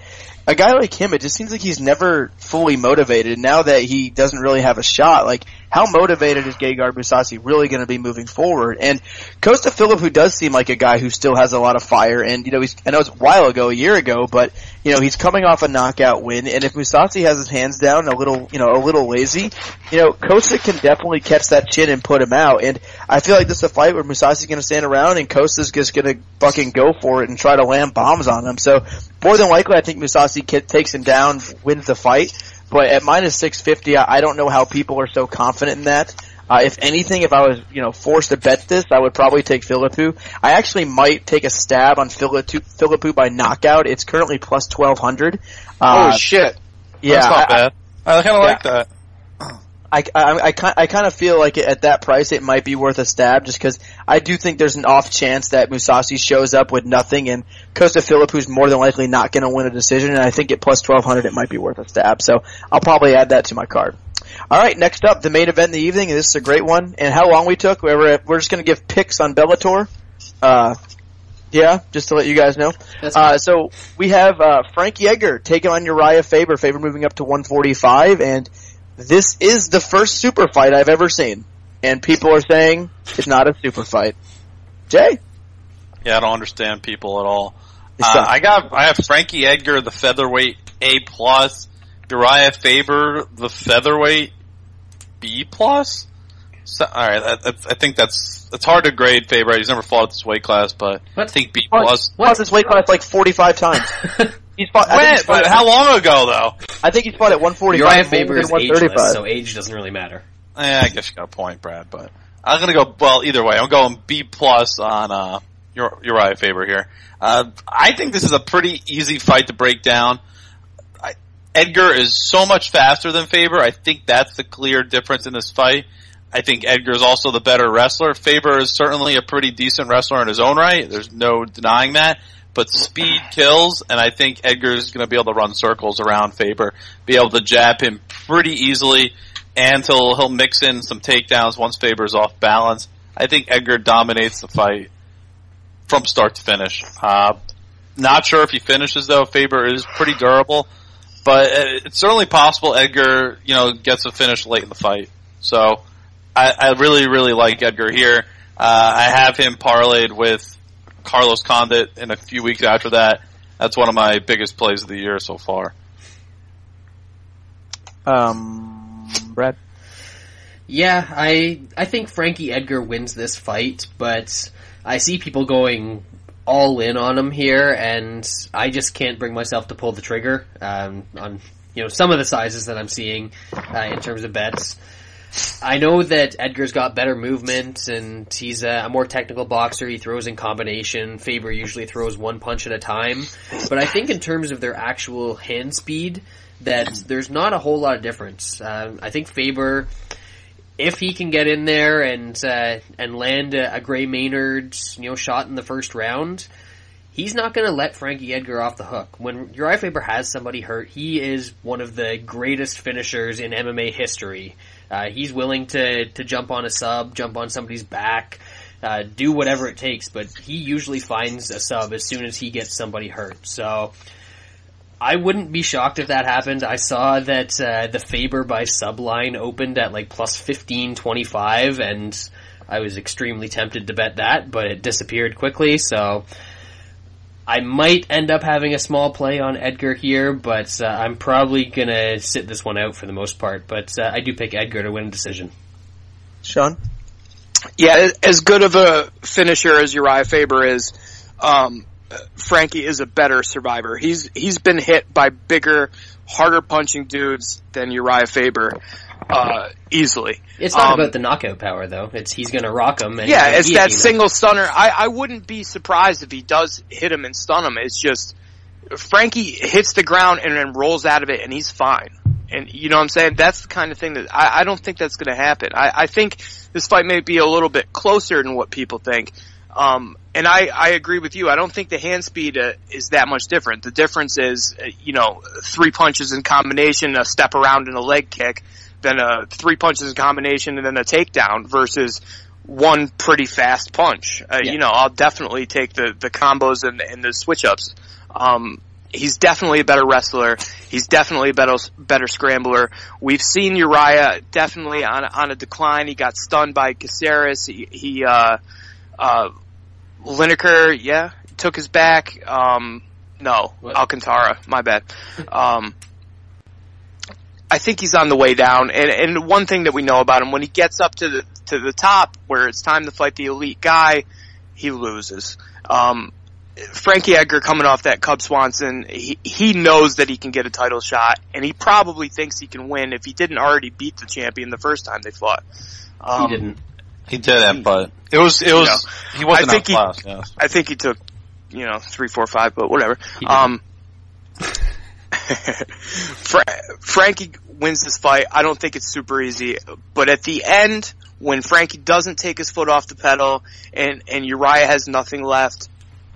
a guy like him, it just seems like he's never fully motivated. Now that he doesn't really have a shot, like, how motivated is Gegard Mousasi really going to be moving forward? And Costa Philippou does seem like a guy who still has a lot of fire, and, I know it's a year ago, but, he's coming off a knockout win, and if Mousasi has his hands down a little lazy, Costa can definitely catch that chin and put him out, and I feel like this is a fight where Mousasi's going to stand around, and Costa's just going to fucking go for it and try to land bombs on him. So, more than likely, I think Mousasi takes him down, wins the fight. But at minus 650, I don't know how people are so confident in that. If anything, if I was, forced to bet this, I would probably take Philippou. I actually might take a stab on Philippou by knockout. It's currently plus 1200. Oh shit! Yeah, that's not bad. I kind of like that. I kind of feel like at that price it might be worth a stab, just because I do think there's an off chance that Mousasi shows up with nothing, and Costa Philippou's more than likely not going to win a decision, and I think at plus 1200 it might be worth a stab. So I'll probably add that to my card. All right, next up, the main event in the evening. This is a great one, and how long we took? We're just going to give picks on Bellator. Yeah, just to let you guys know. So we have Frankie Edgar taking on Uriah Faber. Faber moving up to 145, and this is the first super fight I've ever seen, and people are saying it's not a super fight. Jay? Yeah, I don't understand people at all. I have Frankie Edgar, the featherweight A+, Uriah Faber, the featherweight B+. So, all right, I think it's hard to grade Faber. He's never fought at this weight class, but I think B+. Fought this weight class like 45 times. He's fought. But how long ago though? I think he's fought at 145. Uriah Faber is ageless, so age doesn't really matter. Yeah, I guess you got a point, Brad. But I'm gonna go. Well, either way, I'm going B+ on Uriah Faber here. I think this is a pretty easy fight to break down. Edgar is so much faster than Faber. I think that's the clear difference in this fight. I think Edgar is also the better wrestler. Faber is certainly a pretty decent wrestler in his own right. There's no denying that. But speed kills, and I think Edgar is going to be able to run circles around Faber, be able to jab him pretty easily, and he'll mix in some takedowns once Faber's off balance. I think Edgar dominates the fight from start to finish. Not sure if he finishes though. Faber is pretty durable, but it's certainly possible Edgar, gets a finish late in the fight. So I really, really like Edgar here. I have him parlayed with Carlos Condit in a few weeks after that. That's one of my biggest plays of the year so far. Brad? Yeah, I think Frankie Edgar wins this fight, but I see people going all in on him here, and I just can't bring myself to pull the trigger on some of the sizes that I'm seeing in terms of bets. I know that Edgar's got better movement, and he's a more technical boxer. He throws in combination. Faber usually throws one punch at a time. But I think in terms of their actual hand speed, that there's not a whole lot of difference. I think Faber, if he can get in there and land a Gray Maynard, shot in the first round, he's not going to let Frankie Edgar off the hook. When Uriah Faber has somebody hurt, he is one of the greatest finishers in MMA history. He's willing to jump on a sub, jump on somebody's back, do whatever it takes, but he usually finds a sub as soon as he gets somebody hurt. So I wouldn't be shocked if that happened. I saw that the Faber by sub line opened at like plus 15.25, and I was extremely tempted to bet that, but it disappeared quickly, so I might end up having a small play on Edgar here, but I'm probably going to sit this one out for the most part. But I do pick Edgar to win a decision. Sean? Yeah, as good of a finisher as Uriah Faber is, Frankie is a better survivor. He's been hit by bigger, harder punching dudes than Uriah Faber easily. It's not about the knockout power, though. He's going to rock him. And yeah, it's that single stunner. I wouldn't be surprised if he does hit him and stun him. It's just Frankie hits the ground and then rolls out of it, and he's fine. And you know what I'm saying? That's the kind of thing that I don't think that's going to happen. I think this fight may be a little bit closer than what people think. And I agree with you. I don't think the hand speed is that much different. The difference is, 3 punches in combination, a step around and a leg kick, then 3 punches in combination and then a takedown versus one pretty fast punch. I'll definitely take the combos and the switch ups. He's definitely a better wrestler. He's definitely a better scrambler. We've seen Uriah definitely on a decline. He got stunned by Caceres. He Lineker, took his back. No, Alcantara, my bad. I think he's on the way down, and one thing that we know about him, when he gets up to the top, where it's time to fight the elite guy, he loses. Frankie Edgar coming off that Cub Swanson, he knows that he can get a title shot, and he probably thinks he can win if he didn't already beat the champion the first time they fought. He didn't. He didn't, but it was he wasn't outclassed. Yes. I think he took 3, 4, 5, but whatever. Frankie wins this fight. I don't think it's super easy, but at the end, when Frankie doesn't take his foot off the pedal and Uriah has nothing left,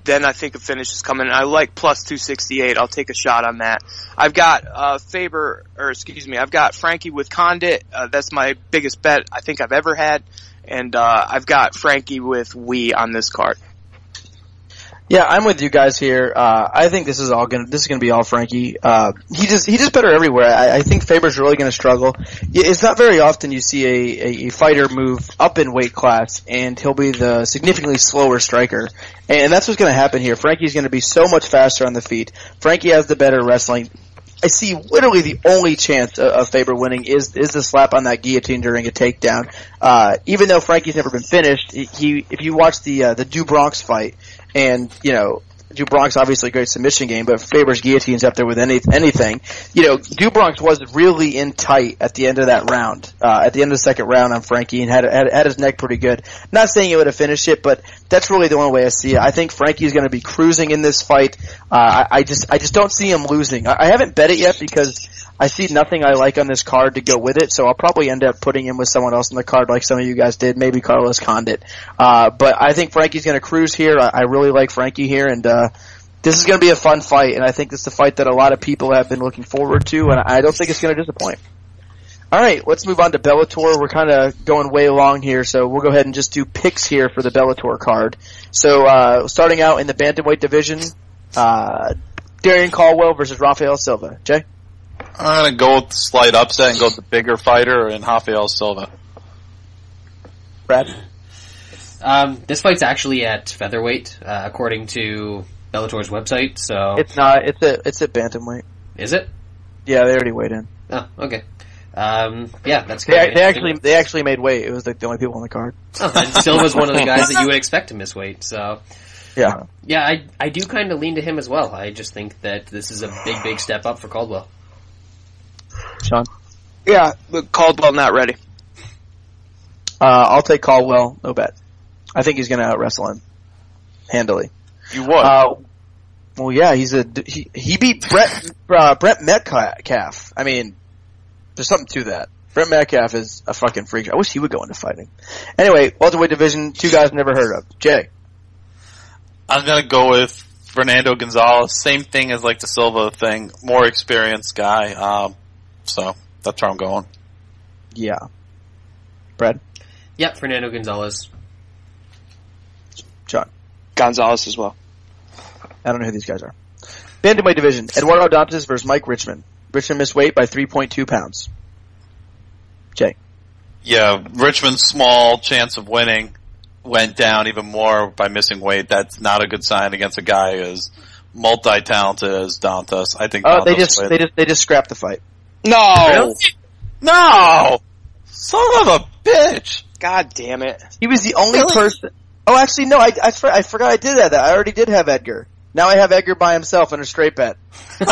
then I think a finish is coming. I like plus 268. I'll take a shot on that. I've got I've got Frankie with Condit. That's my biggest bet I think I've ever had, and I've got Frankie with Wee on this card. Yeah, I'm with you guys here. I think this is gonna be all Frankie. He just better everywhere. I think Faber's really gonna struggle. It's not very often you see a fighter move up in weight class and he'll be the significantly slower striker. And that's what's gonna happen here. Frankie's gonna be so much faster on the feet. Frankie has the better wrestling. I see literally the only chance of Faber winning is the slap on that guillotine during a takedown. Even though Frankie's never been finished, if you watch the Du Bronx fight, and, Du Bronx obviously a great submission game, but Faber's guillotine's up there with anything. Du Bronx was really in tight at the end of that round, at the end of the second round on Frankie, and had his neck pretty good. Not saying he would have finished it, but that's really the only way I see it. I think Frankie's going to be cruising in this fight. I just don't see him losing. I haven't bet it yet because I see nothing I like on this card to go with it, so I'll probably end up putting him with someone else on the card like some of you guys did, maybe Carlos Condit. But I think Frankie's going to cruise here. I really like Frankie here, and this is going to be a fun fight, and I think this is a fight that a lot of people have been looking forward to, and I don't think it's going to disappoint. All right, let's move on to Bellator. We're kind of going way long here, so we'll go ahead and just do picks here for the Bellator card. So starting out in the bantamweight division, Darian Caldwell versus Rafael Silva. Jay? I'm going to go with the slight upset and go with the bigger fighter in Rafael Silva. Brad? This fight's actually at featherweight, according to Bellator's website, so... It's not. It's at bantamweight. Is it? Yeah, they already weighed in. Oh, okay. Yeah, that's good. They actually made weight. It was like the only people on the card. Oh, and Silva's one of the guys that you would expect to miss weight, so... Yeah. Yeah, I do kind of lean to him as well. I just think that this is a big step up for Caldwell. Sean? Yeah, but Caldwell not ready. I'll take Caldwell. No bet. I think he's going to out-wrestle him. Handily. You would. Well, yeah, he beat Brent Metcalf. I mean, there's something to that. Brent Metcalf is a fucking freak. I wish he would go into fighting. Anyway, welterweight division, two guys never heard of. Jay. I'm gonna go with Fernando Gonzalez. Same thing as like the Silva thing. More experienced guy. So that's where I'm going. Yeah. Brad? Yep, Fernando Gonzalez. John? Gonzalez as well. I don't know who these guys are. Bantamweight division, Eduardo Dantas versus Mike Richmond. Richmond missed weight by 3.2 pounds. Jay? Yeah, Richmond's small chance of winning went down even more by missing weight. That's not a good sign against a guy as multi-talented as Dantas. I think. Oh, they just scrapped the fight. No! Really? No! Son of a bitch! God damn it. He was the only person. Oh, actually, no, I forgot I did that. I already did have Edgar. Now I have Edgar by himself in a straight bet. Son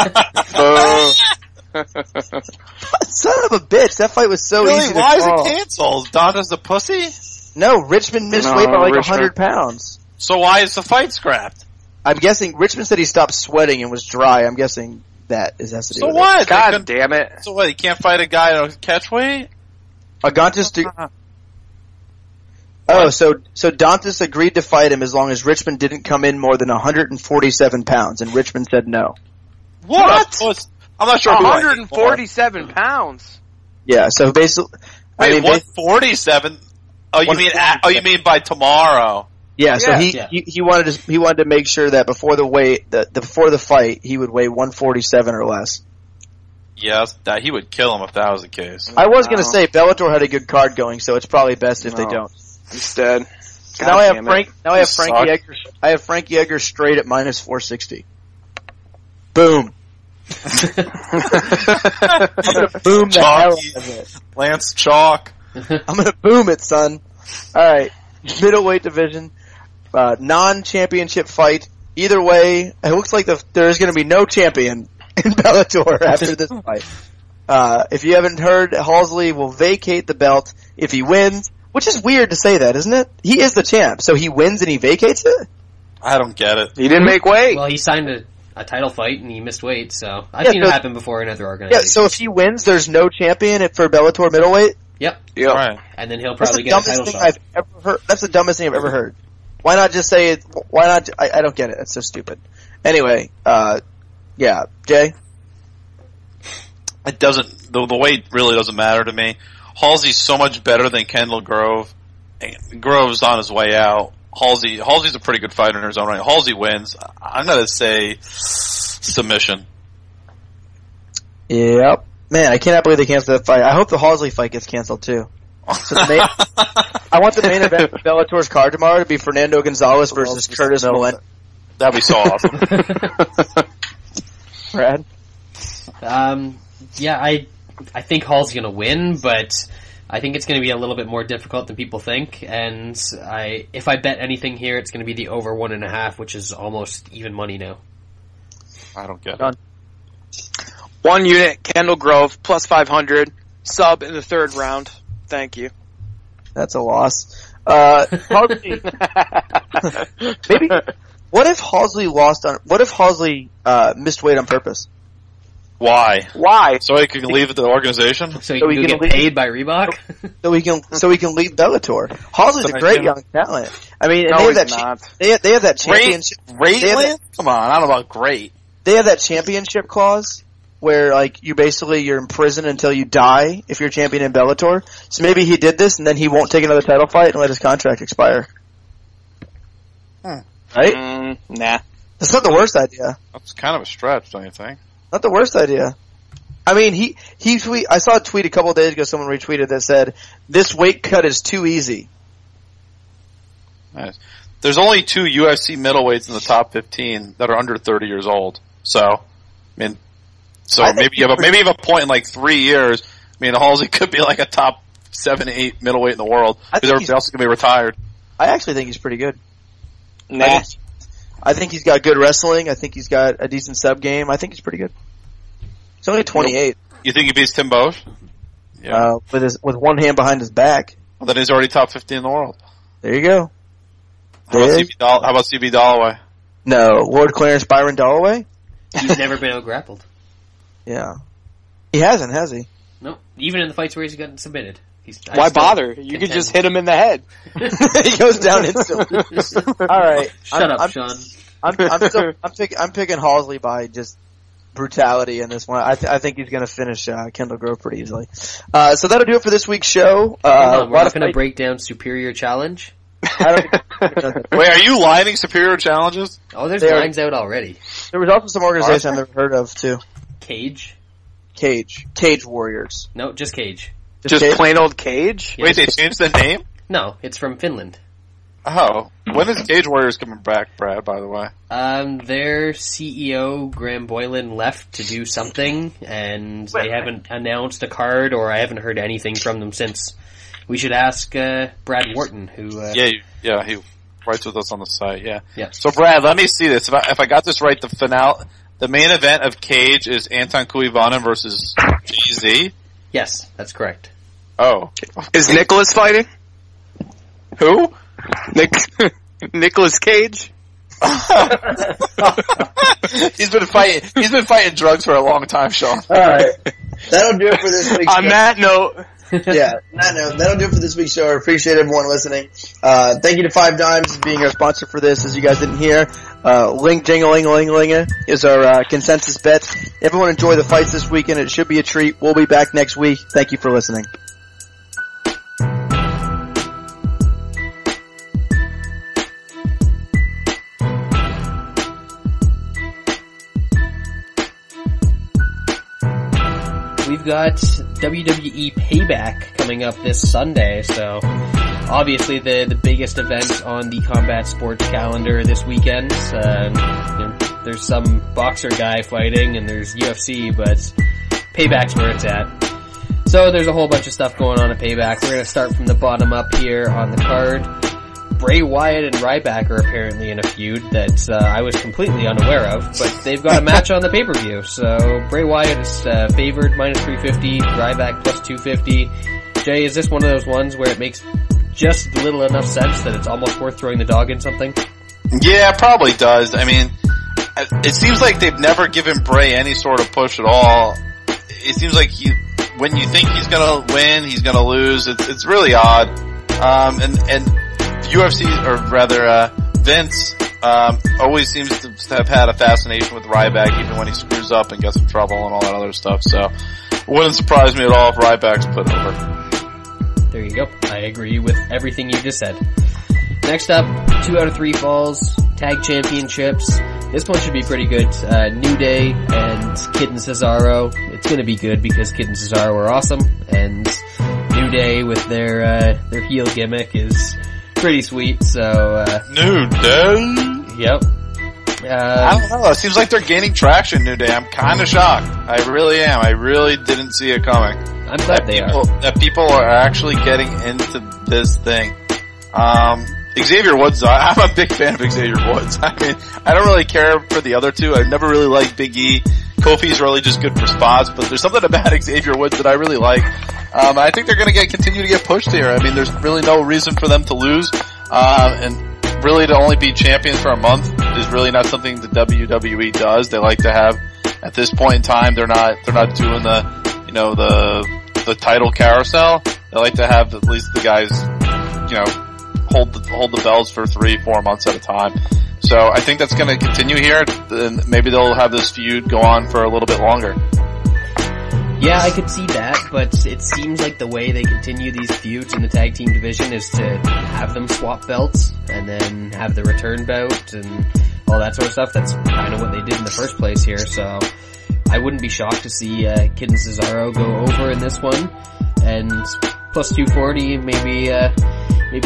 of a bitch, that fight was so easy to Why is call. it canceled? Dantas a pussy? No, Richmond missed weight by like 100 pounds. So why is the fight scrapped? I'm guessing, Richmond said he stopped sweating and was dry. I'm guessing that has to do with what? it. God damn it. So what, you can't fight a guy to catch weight? So Dantas agreed to fight him as long as Richmond didn't come in more than 147 pounds, and Richmond said no. What? I'm not sure. 147 pounds. Yeah, so basically, Wait, 147? Oh, you mean by tomorrow? Yeah, so Yeah. he wanted to make sure that before the fight he would weigh 147 or less. Yes, that he would kill him if that was the case. I was gonna say Bellator had a good card going, so it's probably best if they don't. He's dead. So now I have Frankie Edgar. I have Frankie Edgar straight at minus 460. Boom. I'm gonna boom the hell out of it. Lance Chalk. I'm gonna boom it, son. Alright. Middleweight division. Non-championship fight. Either way, it looks like there's gonna be no champion in Bellator after this fight. If you haven't heard, Halsley will vacate the belt if he wins, which is weird to say that, isn't it? He is the champ, so he wins and he vacates it? I don't get it. He didn't make weight. Well, he signed a title fight and he missed weight, so I've seen it happen before in other Yeah, organizations. so if he wins, there's no champion for Bellator middleweight? Yep. Right. And then he'll That's probably the get a dumbest title thing shot. I've ever heard. That's the dumbest thing I've ever heard. Why not just say it? Why not? I don't get it. That's so stupid. Anyway, yeah, Jay? It doesn't, the weight really doesn't matter to me. Halsey's so much better than Kendall Grove. And Grove's on his way out. Halsey's a pretty good fighter in his own right. Halsey wins. I'm gonna say submission. Yep. Man, I cannot believe they canceled that fight. I hope the Halsey fight gets canceled too. So I want the main event of Bellator's card tomorrow to be Fernando Gonzalez versus Curtis Millen. That'd be so awesome. Brad? Yeah, I think Hall's gonna win, but I think it's gonna be a little bit more difficult than people think, and if I bet anything here, it's gonna be the over 1.5, which is almost even money now. I don't get Done. it. 1 unit, Kendall Grove, plus 500, sub in the third round. Thank you. That's a loss. Halsey, maybe. What if Halsey missed weight on purpose? Why? Why? So he can leave the organization? So So you we can can get paid by Reebok? So he can leave Bellator. Halsey's a great young talent. I mean, and No, they have he's that not. they have that championship. Great, They have Lance? Come on, I don't know about great. They have that championship clause where like you're in prison until you die if you're champion in Bellator. So maybe he did this and then he won't take another title fight and let his contract expire. Right? Nah. That's not the worst idea. That's kind of a stretch, don't you think? Not the worst idea. I mean, I saw a tweet a couple of days ago, someone retweeted that said, this weight cut is too easy. Nice. There's only 2 UFC middleweights in the top 15 that are under 30 years old. So, I mean, maybe you have a point in like 3 years. I mean, Halsey could be like a top 7, 8 middleweight in the world because everybody else is going to be retired. I actually think he's pretty good. Nah. I think he's got good wrestling. I think he's got a decent sub game. I think he's pretty good. He's only 28. You think he beats Tim Bosch? With one hand behind his back. Well, then he's already top 50 in the world. There you go. How about CB Dalloway? No, Lord Clarence Byron Dalloway? He's never been out-grappled. Yeah. He hasn't, has he? No. Even in the fights where he's gotten submitted. Why bother? You could just hit him in the head. He goes down instantly. All right. Shut up, Sean. I'm picking Halsley by just brutality in this one. I think he's going to finish Kendall Grove pretty easily. So that'll do it for this week's show. We're not going to break down Superior Challenge. Wait, are you lining Superior Challenges? Oh, there's lines out already. There was also some organization I've never heard of, too. Cage Warriors. No, just Cage. Just Cage? plain old Cage? Yeah, Wait, they changed the name? No, it's from Finland. Oh. When is Cage Warriors coming back, Brad, by the way? Their CEO, Graham Boylan, left to do something, and they haven't announced a card, or I haven't heard anything from them since. We should ask Brad Wharton, who... Yeah, he writes with us on the site, yeah. So, Brad, let me see this. If I got this right, the main event of Cage is Anton Kuivanen versus GZ? Yes, that's correct. Oh. Is Nicholas fighting? Who? Nicholas Cage? He's been fighting drugs for a long time, Sean. Alright. That'll do it for this week's show. On that note... that'll do it for this week's show. I appreciate everyone listening. Thank you to Five Dimes being our sponsor for this. As you guys didn't hear, Ling Jingliang Li is our consensus bet. Everyone enjoy the fights this weekend. It should be a treat. We'll be back next week. Thank you for listening. We've got WWE Payback coming up this Sunday, so obviously the biggest event on the combat sports calendar this weekend. There's some boxer guy fighting and there's UFC, but Payback's where it's at. So there's a whole bunch of stuff going on at Payback. We're going to start from the bottom up here on the card. Bray Wyatt and Ryback are apparently in a feud that I was completely unaware of, but they've got a match on the pay-per-view. So Bray Wyatt is favored minus 350, Ryback plus 250. Jay, is this one of those ones where it makes just little enough sense that it's almost worth throwing the dog in something? Yeah, it probably does. I mean, it seems like they've never given Bray any sort of push at all. It seems like when you think he's gonna win, he's gonna lose. It's really odd. And UFC, or rather, Vince, always seems to have had a fascination with Ryback even when he screws up and gets in trouble and all that other stuff. So, it wouldn't surprise me at all if Ryback's put over. There you go. I agree with everything you just said. Next up, 2 out of 3 falls, tag championships. This one should be pretty good. New Day and Kid and Cesaro. It's gonna be good because Kid and Cesaro are awesome, and New Day with their heel gimmick is pretty sweet, so, New Day? Yep. I don't know, it seems like they're gaining traction, New Day. I'm kinda shocked. I really am. I really didn't see it coming. I'm glad That people are actually getting into this thing. Xavier Woods, I'm a big fan of Xavier Woods. I mean, I don't really care for the other two. I've never really liked Big E. Kofi's really just good for spots, but there's something about Xavier Woods that I really like. I think they're going to continue to get pushed here. I mean, there's really no reason for them to lose, and really to only be champions for a month is really not something the WWE does. They like to have, at this point in time, they're not doing the title carousel. They like to have at least the guys, hold the belts for 3-4 months at a time. So I think that's going to continue here, and maybe they'll have this feud go on for a little bit longer. Yeah, I could see that, but it seems like the way they continue these feuds in the tag team division is to have them swap belts, and then have the return bout, and all that sort of stuff. That's kind of what they did in the first place here, so I wouldn't be shocked to see Kid and Cesaro go over in this one, and plus 240, maybe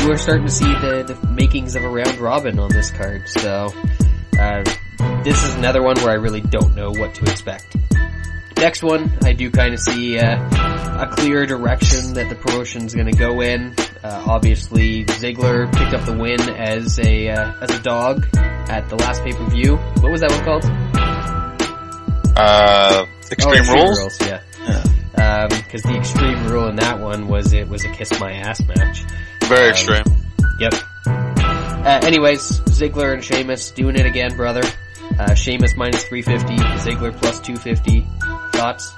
we're starting to see the makings of a round robin on this card, so this is another one where I really don't know what to expect. Next one, I do kind of see a clear direction that the promotion's going to go in. Obviously, Ziggler picked up the win as a dog at the last pay-per-view. What was that one called? Extreme Rules? Yeah. because the extreme rule in that one was it was a kiss my ass match. Very extreme. Yep. Anyways, Ziggler and Sheamus doing it again, brother. Sheamus minus 350, Ziggler plus 250. Thoughts?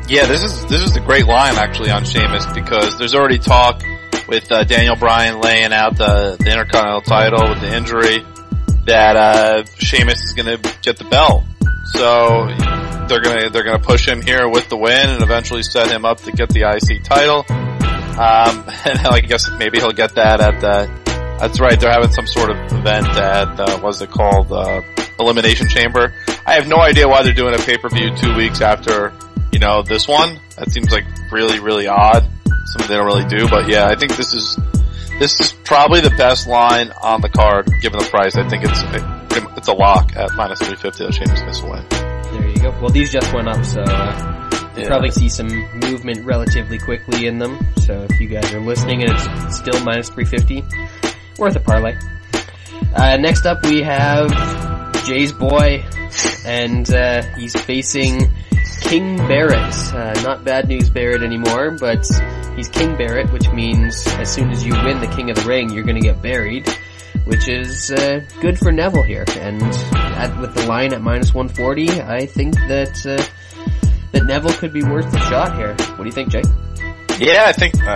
Yeah, this is a great line actually on Sheamus, because there's already talk with Daniel Bryan laying out the Intercontinental title with the injury that Sheamus is going to get the belt. So they're gonna push him here with the win and eventually set him up to get the IC title. And I guess maybe he'll get that at that's right, they're having some sort of event at what's it called, Elimination Chamber. I have no idea why they're doing a pay-per-view 2 weeks after, this one. That seems like really, really odd. Something they don't really do, but yeah, I think this is probably the best line on the card given the price. I think it's a lock at minus 350 that Sheamus gets a win. There you go. Well, these just went up, so you'll probably see some movement relatively quickly in them. So if you guys are listening and it's still minus 350, worth a parlay. Next up we have Jay's boy, and he's facing King Barrett. Not Bad News Barrett anymore, but he's King Barrett, which means as soon as you win the King of the Ring, you're gonna get buried, which is good for Neville here. And with the line at minus 140, I think that Neville could be worth the shot here. What do you think, Jay? Yeah,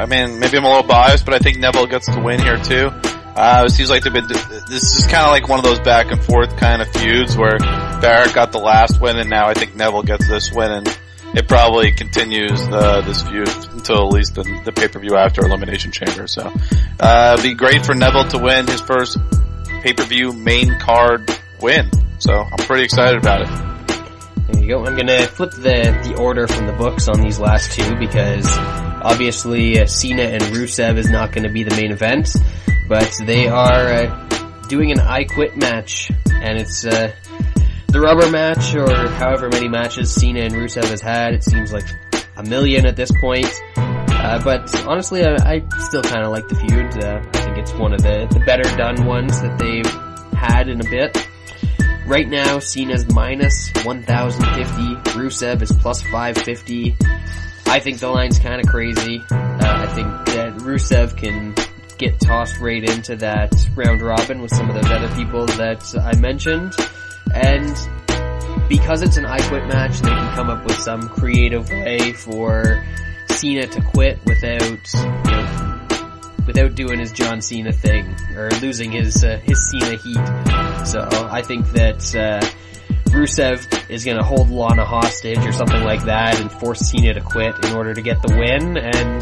maybe I'm a little biased, but I think Neville gets the win here too. It seems like this is kind of like one of those back and forth kind of feuds where Barrett got the last win and now I think Neville gets this win, and it probably continues this feud until at least the pay-per-view after Elimination Chamber. So, it'd be great for Neville to win his first pay-per-view main card win. So, I'm pretty excited about it. There you go. I'm gonna flip the order from the books on these last two because obviously Cena and Rusev is not gonna be the main event, but they are doing an I Quit match, and it's the rubber match, or however many matches Cena and Rusev has had. It seems like a million at this point. But honestly, I still kind of like the feud. I think it's one of the better done ones that they've had in a bit. Right now, Cena's minus 1,050. Rusev is plus 550. I think the line's kind of crazy. I think that Rusev can get tossed right into that round robin with some of those other people that I mentioned. And because it's an I Quit match, they can come up with some creative way for Cena to quit without doing his John Cena thing or losing his Cena heat. So I think that Rusev is going to hold Lana hostage or something like that and force Cena to quit in order to get the win, and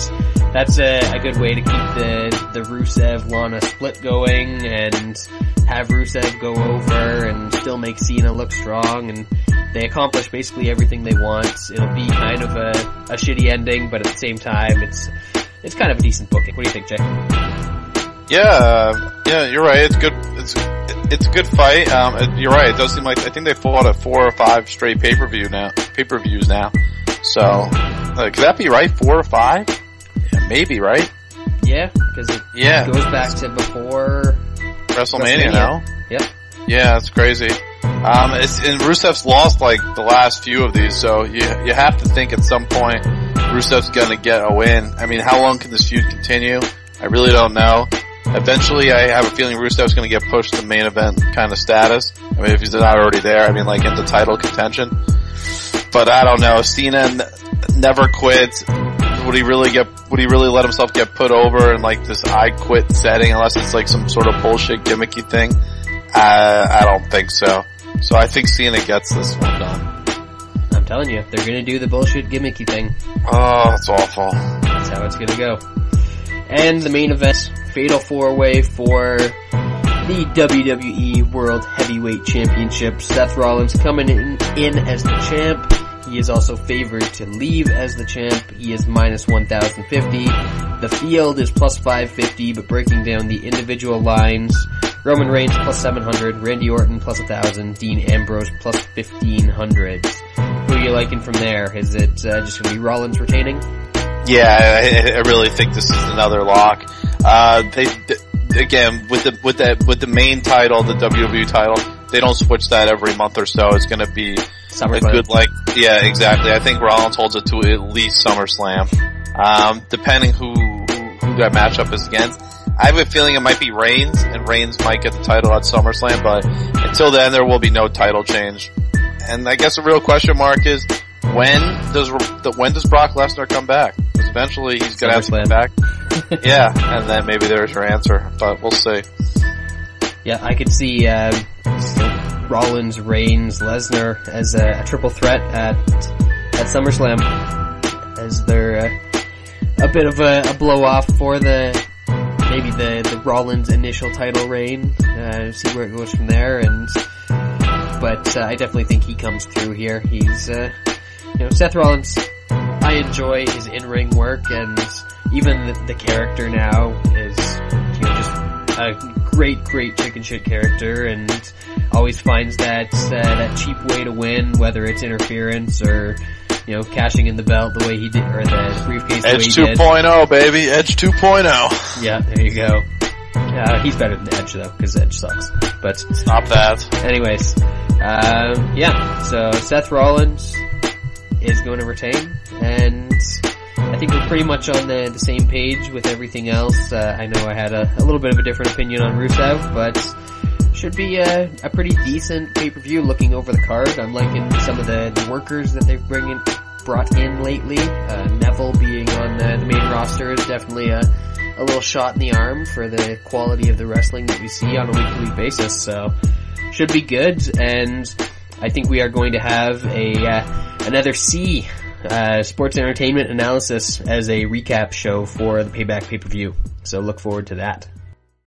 that's a good way to keep the Rusev-Lana split going and have Rusev go over and still make Cena look strong, and they accomplish basically everything they want. It'll be kind of a shitty ending, but at the same time, it's kind of a decent booking. What do you think, Jay? Yeah, you're right. It's good. It's a good fight. You're right. It does seem like I think they fought at 4 or 5 straight pay-per-views now. So, could that be right? 4 or 5? Yeah, maybe, right? Yeah, because it goes back to before WrestleMania now. Yep. Yeah, that's crazy. And Rusev's lost like the last few of these, so you have to think at some point Rusev's gonna get a win. I mean, how long can this feud continue? I really don't know. Eventually, I have a feeling Rusev's going to get pushed to main event kind of status. I mean, if he's not already there, like into title contention. But I don't know. Cena never quits. Would he really let himself get put over in like this I Quit setting, unless it's like some sort of bullshit gimmicky thing? I don't think so. So I think Cena gets this one done. I'm telling you, they're going to do the bullshit gimmicky thing. Oh, that's awful. That's how it's going to go. And the main event, Fatal 4-Way for the WWE World Heavyweight Championship. Seth Rollins coming in as the champ. He is also favored to leave as the champ. He is minus 1,050. The field is plus 550, but breaking down the individual lines, Roman Reigns plus 700, Randy Orton plus 1,000, Dean Ambrose plus 1,500. Who are you liking from there? Is it just going to be Rollins retaining? Yeah, I really think this is another lock. Again, with the main title, the WWE title, they don't switch that every month or so. It's gonna be a good Yeah, exactly. I think Rollins holds it to at least SummerSlam. Depending who that matchup is against. I have a feeling it might be Reigns, and Reigns might get the title at SummerSlam, but until then there will be no title change. And I guess the real question mark is, when does Brock Lesnar come back? Because eventually he's gonna have to come back. Yeah, and then maybe there's your answer, but we'll see. Yeah, I could see Rollins, Reigns, Lesnar as a triple threat at SummerSlam, as they're a bit of a blow off for maybe the Rollins initial title reign. See where it goes from there, but I definitely think he comes through here. He's Seth Rollins. I enjoy his in-ring work, and even the character now is just a great chicken shit character, and always finds that cheap way to win, whether it's interference or cashing in the belt the way he did, or the briefcase Edge the way he 2.0, baby. Edge 2.0. Yeah, there you go. He's better than Edge though, because Edge sucks. But stop that. Anyways, so Seth Rollins is going to retain, and I think we're pretty much on the same page with everything else. I know I had a little bit of a different opinion on Rusev, but should be a pretty decent pay-per-view looking over the card. I'm liking some of the workers that they've brought in lately. Neville being on the main roster is definitely a little shot in the arm for the quality of the wrestling that we see on a week-to-week basis. So should be good, and I think we are going to have another C sports entertainment analysis as a recap show for the Payback pay-per-view. So look forward to that.